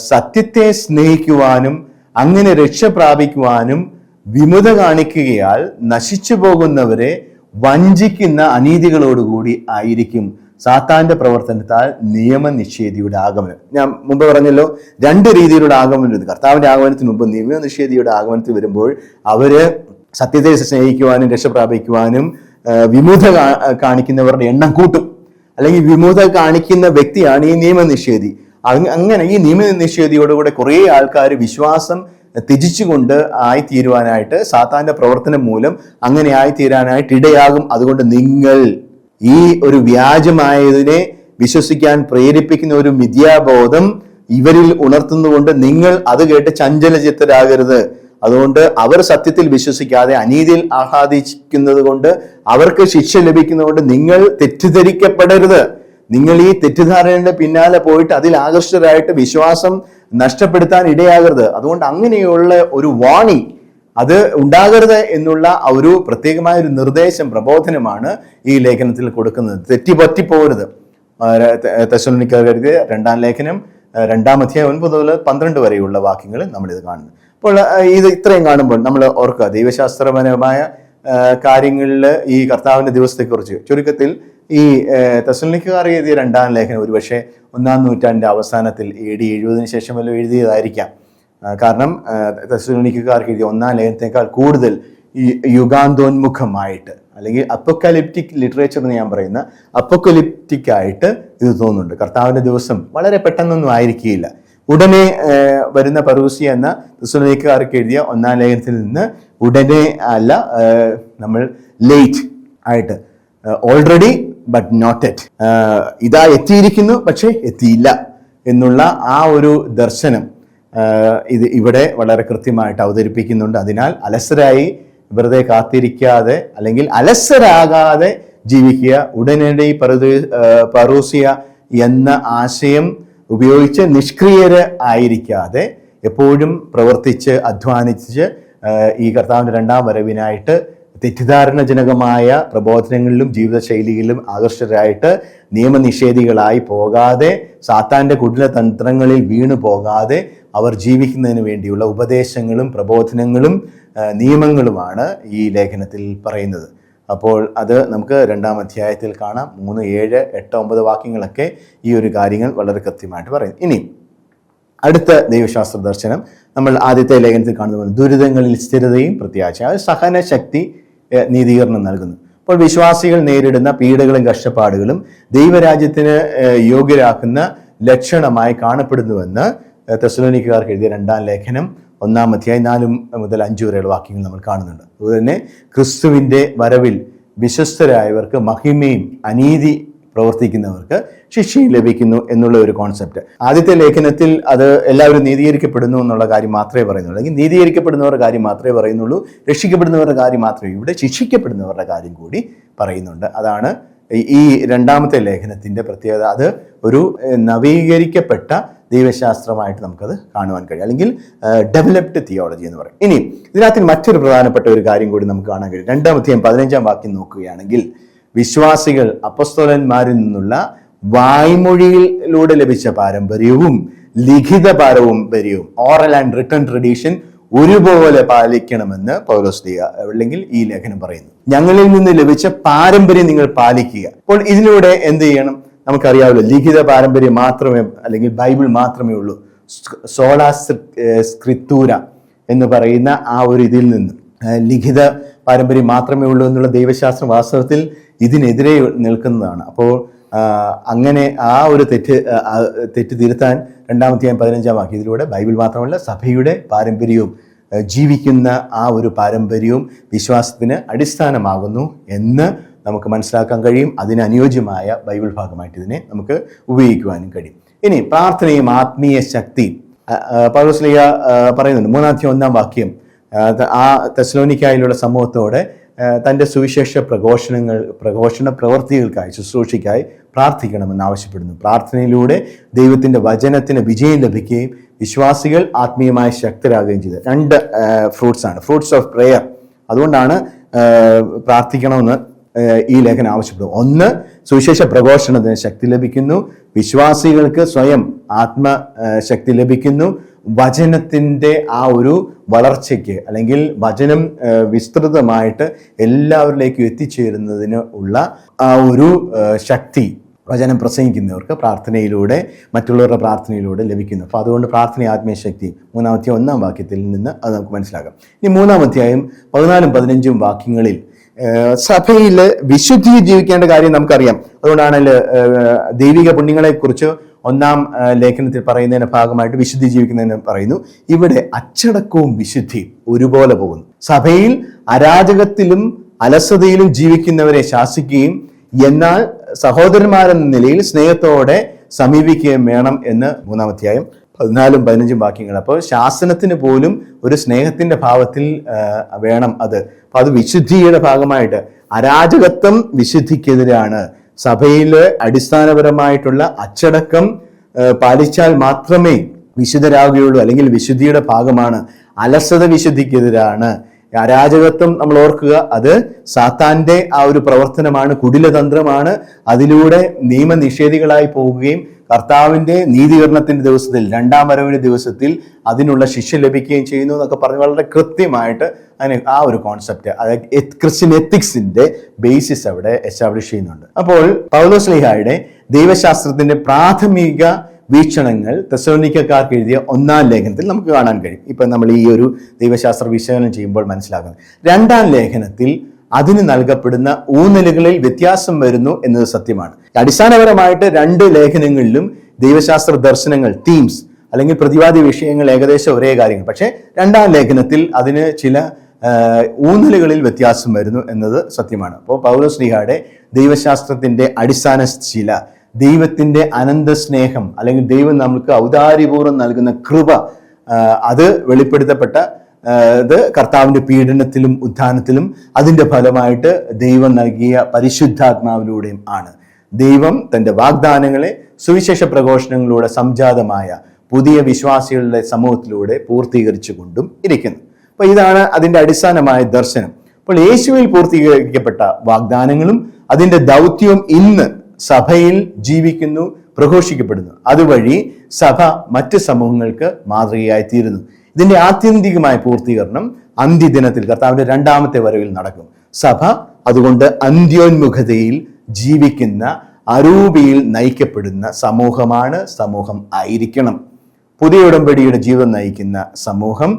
സത്യത്തെ സ്നേഹിക്കുവാനും അങ്ങനെ രക്ഷ പ്രാപിക്കുവാനും വിമുഖത കാണിക്കുകയാൽ നശിച്ചു പോകുന്നവരെ വഞ്ചിക്കുന്ന അനീതികളോടുകൂടി ആയിരിക്കും സാത്താന്റെ പ്രവർത്തനത്താൽ നിയമനിഷേധിയുടെ ആഗമനം. ഞാൻ മുമ്പ് പറഞ്ഞല്ലോ, 2 രീതിയിലുള്ള ആഗമനം. കർത്താവിന്റെ ആഗമനത്തിന് മുമ്പ് നിയമനിഷേധിയുടെ ആഗമനത്തിൽ വരുമ്പോൾ അവര് സത്യത്തെ സ്നേഹിക്കുവാനും രക്ഷ പ്രാപിക്കുവാനും വിമുഖത കാണിക്കുന്നവരുടെ എണ്ണം കൂട്ടും. അല്ലെങ്കിൽ വിമുഖത കാണിക്കുന്ന വ്യക്തിയാണ് ഈ നിയമനിഷേധി. അങ്ങനെ ഈ നിയമനിഷേധിയോടുകൂടെ കുറേ ആൾക്കാർ വിശ്വാസം ത്യജിച്ചുകൊണ്ട് ആയിത്തീരുവാനായിട്ട്, സാത്താന്റെ പ്രവർത്തനം മൂലം അങ്ങനെ ആയിത്തീരാനായിട്ട് ഇടയാകും. അതുകൊണ്ട് നിങ്ങൾ ഈ ഒരു വ്യാജമായതിനെ വിശ്വസിക്കാൻ പ്രേരിപ്പിക്കുന്ന ഒരു മിഥ്യാബോധം ഇവരിൽ ഉണർത്തുന്നുകൊണ്ട് നിങ്ങൾ അത് കേട്ട് ചഞ്ചലചിത്തരാകരുത്. അതുകൊണ്ട് അവർ സത്യത്തിൽ വിശ്വസിക്കാതെ അനീതിയിൽ ആഹ്ലാദിക്കുന്നത് കൊണ്ട് അവർക്ക് ശിക്ഷ ലഭിക്കുന്നതുകൊണ്ട് നിങ്ങൾ തെറ്റിദ്ധരിക്കപ്പെടരുത്. നിങ്ങൾ ഈ തെറ്റിദ്ധാരണയുടെ പിന്നാലെ പോയിട്ട് അതിൽ ആകർഷകരായിട്ട് വിശ്വാസം നഷ്ടപ്പെടുത്താൻ ഇടയാകരുത്. അതുകൊണ്ട് അങ്ങനെയുള്ള ഒരു വാണിംഗ് അത് ഉണ്ടാകരുത് എന്നുള്ള ഒരു പ്രത്യേകമായ ഒരു നിർദ്ദേശം, പ്രബോധനമാണ് ഈ ലേഖനത്തിൽ കൊടുക്കുന്നത്. തെറ്റിപ്പറ്റിപ്പോകരുത്. തെസ്സലോനിക്കർക്ക് 2-ാം ലേഖനം 2-ാം അധ്യായം 9 മുതൽ 12 വരെയുള്ള വാക്യങ്ങൾ നമ്മളിത് കാണുന്നു. അപ്പോൾ ഇത് ഇത്രയും കാണുമ്പോൾ നമ്മൾ ഓർക്കുക, ദൈവശാസ്ത്രപരമായ കാര്യങ്ങളിൽ ഈ കർത്താവിൻ്റെ ദിവസത്തെക്കുറിച്ച് ചുരുക്കത്തിൽ ഈ തെസ്സലോനിക്കക്കാർ എഴുതിയ 2-ാം ലേഖനം ഒരുപക്ഷെ 1-ാം നൂറ്റാണ്ടിൻ്റെ അവസാനത്തിൽ AD 70 ശേഷം വല്ലതും എഴുതിയതായിരിക്കാം. കാരണം തെസ്സലോനിക്കക്കാർക്ക് എഴുതിയ 1-ാം ലേഖനത്തെക്കാൾ കൂടുതൽ ഈ യുഗാന്തോന്മുഖമായിട്ട്, അല്ലെങ്കിൽ അപ്പോക്കലിപ്റ്റിക് ലിറ്ററേച്ചർ എന്ന് ഞാൻ പറയുന്ന അപ്പോക്കലിപ്റ്റിക് ആയിട്ട് ഇത് തോന്നുന്നുണ്ട്. കർത്താവിൻ്റെ ദിവസം വളരെ പെട്ടെന്നൊന്നും ആയിരിക്കുകയില്ല. ഉടനെ വരുന്ന പറൂസിയ എന്ന തെസ്സലോനിക്കക്കാർക്ക് എഴുതിയ 1-ാം ലേഖനത്തിൽ നിന്ന് ഉടനെ അല്ല, നമ്മൾ ലേറ്റ് ആയിട്ട്, ഓൾറെഡി ബട്ട് നോട്ട് എറ്റ്, ഇതാ എത്തിയിരിക്കുന്നു പക്ഷേ എത്തിയില്ല എന്നുള്ള ആ ഒരു ദർശനം ഇത് ഇവിടെ വളരെ കൃത്യമായിട്ട് അവതരിപ്പിക്കുന്നുണ്ട്. അതിനാൽ അലസരായി വെറുതെ കാത്തിരിക്കാതെ, അല്ലെങ്കിൽ അലസരാകാതെ ജീവിക്കുക. ഉടനടി പറൂസിയ എന്ന ആശയം ഉപയോഗിച്ച് നിഷ്ക്രിയര് ആയിരിക്കാതെ എപ്പോഴും പ്രവർത്തിച്ച് അധ്വാനിച്ച് ഈ കർത്താവിൻ്റെ 2-ാം വരവിനായിട്ട് തെറ്റിദ്ധാരണജനകമായ പ്രബോധനങ്ങളിലും ജീവിതശൈലികളിലും ആകർഷകരായിട്ട് നിയമനിഷേധികളായി പോകാതെ, സാത്താന്റെ കുടിലതന്ത്രങ്ങളിൽ വീണു പോകാതെ അവർ ജീവിക്കുന്നതിന് വേണ്ടിയുള്ള ഉപദേശങ്ങളും പ്രബോധനങ്ങളും നിയമങ്ങളുമാണ് ഈ ലേഖനത്തിൽ പറയുന്നത്. അപ്പോൾ അത് നമുക്ക് 2-ാം അധ്യായത്തിൽ കാണാം. 3, 7, 8, 9 വാക്യങ്ങളൊക്കെ ഈ ഒരു കാര്യങ്ങൾ വളരെ കൃത്യമായിട്ട് പറയും. ഇനി അടുത്ത ദൈവശാസ്ത്ര ദർശനം നമ്മൾ ആദ്യത്തെ ലേഖനത്തിൽ കാണുന്നത് ദുരിതങ്ങളിൽ സ്ഥിരതയും പ്രത്യാശ, സഹനശക്തി നീതീകരണം നൽകുന്നു. അപ്പോൾ വിശ്വാസികൾ നേരിടുന്ന പീഡകളും കഷ്ടപ്പാടുകളും ദൈവരാജ്യത്തിന് യോഗ്യരാക്കുന്ന ലക്ഷണമായി കാണപ്പെടുന്നുവെന്ന് തെസ്സലോനിക്കക്കാർക്ക് എഴുതിയ 2-ാം ലേഖനം 1-ാം അധ്യായം 4 മുതൽ 5 വരെയുള്ള വാക്യങ്ങൾ നമ്മൾ കാണുന്നുണ്ട്. അതുപോലെ തന്നെ ക്രിസ്തുവിൻ്റെ വരവിൽ വിശ്വസ്തരായവർക്ക് മഹിമയും അനീതി പ്രവർത്തിക്കുന്നവർക്ക് ശിക്ഷയും ലഭിക്കുന്നു എന്നുള്ള ഒരു കോൺസെപ്റ്റ്. ആദ്യത്തെ ലേഖനത്തിൽ അത് എല്ലാവരും നീതീകരിക്കപ്പെടുന്നു എന്നുള്ള കാര്യം മാത്രമേ പറയുന്നുള്ളൂ, അല്ലെങ്കിൽ നീതീകരിക്കപ്പെടുന്നവരുടെ കാര്യം മാത്രമേ പറയുന്നുള്ളൂ, രക്ഷിക്കപ്പെടുന്നവരുടെ കാര്യം മാത്രമേ. ഇവിടെ ശിക്ഷിക്കപ്പെടുന്നവരുടെ കാര്യം കൂടി പറയുന്നുണ്ട്. അതാണ് ഈ 2-ാമത്തെ ലേഖനത്തിൻ്റെ പ്രത്യേകത. അത് ഒരു നവീകരിക്കപ്പെട്ട ദൈവശാസ്ത്രമായിട്ട് നമുക്കത് കാണുവാൻ കഴിയും, അല്ലെങ്കിൽ ഡെവലപ്ഡ് തിയോളജി എന്ന് പറയും. ഇനി ഇതിനകത്ത് മറ്റൊരു പ്രധാനപ്പെട്ട ഒരു കാര്യം കൂടി നമുക്ക് കാണാൻ കഴിയും. 2-ാം അധ്യായം 15-ാം വാക്യം നോക്കുകയാണെങ്കിൽ, വിശ്വാസികൾ അപ്പസ്തോലന്മാരിൽ നിന്നുള്ള വായ്മൊഴിയിലൂടെ ലഭിച്ച പാരമ്പര്യവും ലിഖിത പാരമ്പര്യവും, ഓറൽ ആൻഡ് റിട്ടൺ ട്രഡീഷൻ ഒരുപോലെ പാലിക്കണമെന്ന് പൗലോസ് അല്ലെങ്കിൽ ഈ ലേഖനം പറയുന്നു. ഞങ്ങളിൽ നിന്ന് ലഭിച്ച പാരമ്പര്യം നിങ്ങൾ പാലിക്കുക. അപ്പോൾ ഇതിലൂടെ എന്ത് ചെയ്യണം? നമുക്കറിയാമല്ലോ, ലിഖിത പാരമ്പര്യം മാത്രമേ, അല്ലെങ്കിൽ ബൈബിൾ മാത്രമേ ഉള്ളൂ. സോളാ സ്ക്രിപ്തൂര എന്ന് പറയുന്ന ആ ഒരു ഇതിൽ നിന്ന് ലിഖിത പാരമ്പര്യം മാത്രമേ ഉള്ളൂ എന്നുള്ള ദൈവശാസ്ത്രം വാസ്തവത്തിൽ ഇതിനെതിരെ നിൽക്കുന്നതാണ്. അപ്പോൾ അങ്ങനെ ആ ഒരു തെറ്റ് തിരുത്താൻ 2-ാം അധ്യായം 15-ാം വാക്യം ഇതിലൂടെ ബൈബിൾ മാത്രമല്ല സഭയുടെ പാരമ്പര്യവും ജീവിക്കുന്ന ആ ഒരു പാരമ്പര്യവും വിശ്വാസത്തിന് അടിസ്ഥാനമാകുന്നു എന്ന് നമുക്ക് മനസ്സിലാക്കാൻ കഴിയും. അതിനനുയോജ്യമായ ബൈബിൾ ഭാഗമായിട്ട് ഇതിനെ നമുക്ക് ഉപയോഗിക്കുവാനും കഴിയും. ഇനി പ്രാർത്ഥനയും ആത്മീയ ശക്തിയും പൗലോസ് ശ്ലീഹ പറയുന്നുണ്ട്. 3-1 വാക്യം, ആ തെസ്സലോനിക്കായിലുള്ള സമൂഹത്തോടെ തൻ്റെ സുവിശേഷ പ്രഘോഷണ പ്രവൃത്തികൾക്കായി, ശുശ്രൂഷയ്ക്കായി പ്രാർത്ഥിക്കണമെന്ന് ആവശ്യപ്പെടുന്നു. പ്രാർത്ഥനയിലൂടെ ദൈവത്തിൻ്റെ വചനത്തിന് വിജയം ലഭിക്കുകയും വിശ്വാസികൾ ആത്മീയമായി ശക്തരാകുകയും ചെയ്തത് 2 ഫ്രൂട്ട്സ് ഓഫ് പ്രേയർ. അതുകൊണ്ടാണ് പ്രാർത്ഥിക്കണമെന്ന് ഈ ലേഖനം ആവശ്യപ്പെടുന്നു. 1, സുവിശേഷ പ്രഘോഷണത്തിന് ശക്തി ലഭിക്കുന്നു, വിശ്വാസികൾക്ക് സ്വയം ആത്മശക്തി ലഭിക്കുന്നു, വചനത്തിൻ്റെ ആ ഒരു വളർച്ചയ്ക്ക് അല്ലെങ്കിൽ വചനം വിസ്തൃതമായിട്ട് എല്ലാവരിലേക്കും എത്തിച്ചേരുന്നതിന് ഉള്ള ആ ഒരു ശക്തി വചനം പ്രസംഗിക്കുന്നവർക്ക് പ്രാർത്ഥനയിലൂടെ, മറ്റുള്ളവരുടെ പ്രാർത്ഥനയിലൂടെ ലഭിക്കുന്നു. അപ്പോൾ അതുകൊണ്ട് പ്രാർത്ഥന ആത്മീയ ശക്തി 1 വാക്യത്തിൽ നിന്ന് അത് നമുക്ക് മനസ്സിലാക്കാം. ഇനി 3 14-15 വാക്യങ്ങളിൽ സഭയിൽ വിശുദ്ധി ജീവിക്കേണ്ട കാര്യം നമുക്കറിയാം. അതുകൊണ്ടാണല്ലോ ദൈവിക പുണ്യങ്ങളെക്കുറിച്ച് 1 ലേഖനത്തിൽ പറയുന്നതിന്റെ ഭാഗമായിട്ട് വിശുദ്ധി ജീവിക്കുന്നതിന് പറയുന്നു. ഇവിടെ അച്ചടക്കവും വിശുദ്ധിയും ഒരുപോലെ പോകുന്നു. സഭയിൽ അരാജകത്തിലും അലസതയിലും ജീവിക്കുന്നവരെ ശാസിക്കുകയും എന്നാൽ സഹോദരന്മാരെന്ന നിലയിൽ സ്നേഹത്തോടെ സമീപിക്കുകയും വേണം എന്ന് 3 14-15 വാക്യങ്ങൾ. അപ്പോൾ ശാസനത്തിന് പോലും ഒരു സ്നേഹത്തിന്റെ ഭാവത്തിൽ വേണം അത്. അപ്പൊ അത് വിശുദ്ധിയുടെ ഭാഗമായിട്ട്, അരാജകത്വം വിശുദ്ധിക്കെതിരാണ്. സഭയിലെ അടിസ്ഥാനപരമായിട്ടുള്ള അച്ചടക്കം പാലിച്ചാൽ മാത്രമേ വിശുദ്ധരാകുകയുള്ളൂ, അല്ലെങ്കിൽ വിശുദ്ധിയുടെ ഭാഗമാണ്. അലസത വിശുദ്ധിക്കെതിരാണ്. അരാജകത്വം നമ്മൾ ഓർക്കുക, അത് സാത്താന്റെ ആ ഒരു പ്രവർത്തനമാണ്, കുടിലതന്ത്രമാണ്. അതിലൂടെ നിയമനിഷേധികളായി പോവുകയും കർത്താവിന്റെ നീതീകരണത്തിന്റെ ദിവസത്തിൽ, 2ാം വരവിന്റെ ദിവസത്തിൽ അതിനുള്ള ശിക്ഷ ലഭിക്കുകയും ചെയ്യുന്നു എന്നൊക്കെ പറഞ്ഞ് വളരെ കൃത്യമായിട്ട് അതിന് ആ ഒരു കോൺസെപ്റ്റ്, അതായത് ക്രിസ്ത്യൻ എത്തിക്സിന്റെ ബേസിസ് അവിടെ എസ്റ്റാബ്ലിഷ് ചെയ്യുന്നുണ്ട്. അപ്പോൾ പൗലോസ് ശ്ലീഹായുടെ ദൈവശാസ്ത്രത്തിന്റെ പ്രാഥമിക വീക്ഷണങ്ങൾ തെസ്സലോനിക്കക്കാർക്ക് എഴുതിയ 1 ലേഖനത്തിൽ നമുക്ക് കാണാൻ കഴിയും. ഇപ്പൊ നമ്മൾ ഈ ഒരു ദൈവശാസ്ത്ര വിശകലനം ചെയ്യുമ്പോൾ മനസ്സിലാക്കുന്നത്. 2ാം ലേഖനത്തിൽ അതിന് നൽകപ്പെടുന്ന ഊന്നലുകളിൽ വ്യത്യാസം വരുന്നു എന്നത് സത്യമാണ്. അടിസ്ഥാനപരമായിട്ട് 2 ലേഖനങ്ങളിലും ദൈവശാസ്ത്ര ദർശനങ്ങൾ, തീംസ് അല്ലെങ്കിൽ പ്രതിവാദി വിഷയങ്ങൾ ഏകദേശം ഒരേ കാര്യങ്ങൾ. പക്ഷേ 2ാം ലേഖനത്തിൽ അതിന് ചില ഊന്നലുകളിൽ വ്യത്യാസം വരുന്നു എന്നത് സത്യമാണ്. അപ്പോൾ പൗലോസ് ശ്ലീഹായുടെ ദൈവശാസ്ത്രത്തിന്റെ അടിസ്ഥാന ശില, ദൈവത്തിന്റെ അനന്ത സ്നേഹം അല്ലെങ്കിൽ ദൈവം നമുക്ക് ഔദാര്യപൂർവ്വം നൽകുന്ന കൃപ, അത് വെളിപ്പെടുത്തപ്പെട്ട ഇത് കർത്താവിന്റെ പീഡനത്തിലും ഉത്ഥാനത്തിലും അതിന്റെ ഫലമായിട്ട് ദൈവം നൽകിയ പരിശുദ്ധാത്മാവിലൂടെയും ആണ്. ദൈവം തന്റെ വാഗ്ദാനങ്ങളെ സുവിശേഷ പ്രഘോഷണങ്ങളിലൂടെ സംജാതമായ പുതിയ വിശ്വാസികളുടെ സമൂഹത്തിലൂടെ പൂർത്തീകരിച്ചു കൊണ്ടും ഇരിക്കുന്നു. അപ്പൊ ഇതാണ് അതിന്റെ അടിസ്ഥാനമായ ദർശനം. അപ്പോൾ യേശുവിൽ പൂർത്തീകരിക്കപ്പെട്ട വാഗ്ദാനങ്ങളും അതിന്റെ ദൗത്യവും ഇന്ന് സഭയിൽ ജീവിക്കുന്നു, പ്രഘോഷിക്കപ്പെടുന്നു. അതുവഴി സഭ മറ്റ് സമൂഹങ്ങൾക്ക് മാതൃകയായി തീരുന്നു. ഇതിന്റെ ആത്യന്തികമായ പൂർത്തീകരണം അന്ത്യദിനത്തിൽ കർത്താവിന്റെ 2ാമത്തെ വരവിൽ നടക്കും. സഭ അതുകൊണ്ട് അന്ത്യോന്മുഖതയിൽ ജീവിക്കുന്ന, അരൂപിയിൽ നയിക്കപ്പെടുന്ന സമൂഹം ആയിരിക്കണം. പുതിയ ഉടമ്പടിയുടെ ജീവിതം നയിക്കുന്ന സമൂഹം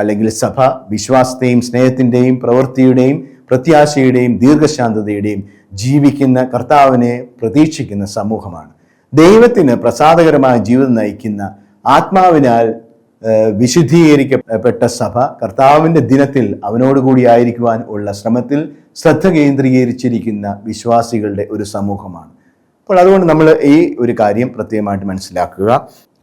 അല്ലെങ്കിൽ സഭ വിശ്വാസത്തെയും സ്നേഹത്തിന്റെയും പ്രവൃത്തിയുടെയും പ്രത്യാശയുടെയും ദീർഘശാന്തതയുടെയും ജീവിക്കുന്ന, കർത്താവിനെ പ്രതീക്ഷിക്കുന്ന സമൂഹമാണ്. ദൈവത്തിന് പ്രസാദകരമായ ജീവിതം നയിക്കുന്ന, ആത്മാവിനാൽ വിശുദ്ധീകരിക്കപ്പെട്ട സഭ കർത്താവിന്റെ ദിനത്തിൽ അവനോടുകൂടി ആയിരിക്കുവാൻ ഉള്ള ശ്രമത്തിൽ ശ്രദ്ധ കേന്ദ്രീകരിച്ചിരിക്കുന്ന വിശ്വാസികളുടെ ഒരു സമൂഹമാണ്. അപ്പോൾ അതുകൊണ്ട് നമ്മൾ ഈ ഒരു കാര്യം പ്രത്യേകമായിട്ട് മനസ്സിലാക്കുക,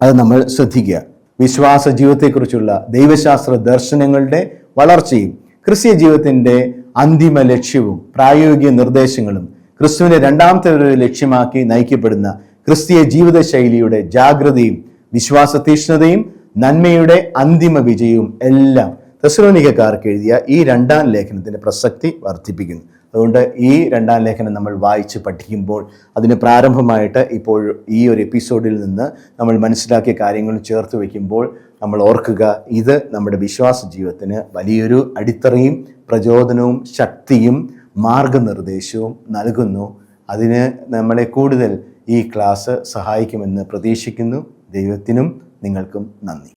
അത് നമ്മൾ ശ്രദ്ധിക്കുക. വിശ്വാസ ജീവിതത്തെക്കുറിച്ചുള്ള ദൈവശാസ്ത്ര ദർശനങ്ങളുടെ വളർച്ചയും ക്രിസ്തീയ ജീവിതത്തിന്റെ അന്തിമ ലക്ഷ്യവും പ്രായോഗിക നിർദ്ദേശങ്ങളും ക്രിസ്തുവിനെ 2ാമത്തെ വരവ് ലക്ഷ്യമാക്കി നയിക്കപ്പെടുന്ന ക്രിസ്തീയ ജീവിത ശൈലിയുടെ ജാഗ്രതയും വിശ്വാസ തീക്ഷ്ണതയും നന്മയുടെ അന്തിമ വിജയവും എല്ലാം തെസ്സലോനിക്കക്കാർക്ക് എഴുതിയ ഈ 2ാം ലേഖനത്തിന്റെ പ്രസക്തി വർദ്ധിപ്പിക്കുന്നു. അതുകൊണ്ട് ഈ 2ാം ലേഖനം നമ്മൾ വായിച്ച് പഠിക്കുമ്പോൾ അതിന് പ്രാരംഭമായിട്ട് ഇപ്പോൾ ഈ ഒരു എപ്പിസോഡിൽ നിന്ന് നമ്മൾ മനസ്സിലാക്കിയ കാര്യങ്ങൾ ചേർത്ത് വയ്ക്കുമ്പോൾ നമ്മൾ ഓർക്കുക, ഇത് നമ്മുടെ വിശ്വാസ ജീവിതത്തിന് വലിയൊരു അടിത്തറയും പ്രചോദനവും ശക്തിയും മാർഗനിർദ്ദേശവും നൽകുന്നു. അതിന് നമ്മളെ കൂടുതൽ ഈ ക്ലാസ് സഹായിക്കുമെന്ന് പ്രതീക്ഷിക്കുന്നു. ദൈവത്തിനും നിങ്ങൾക്കും നന്ദി.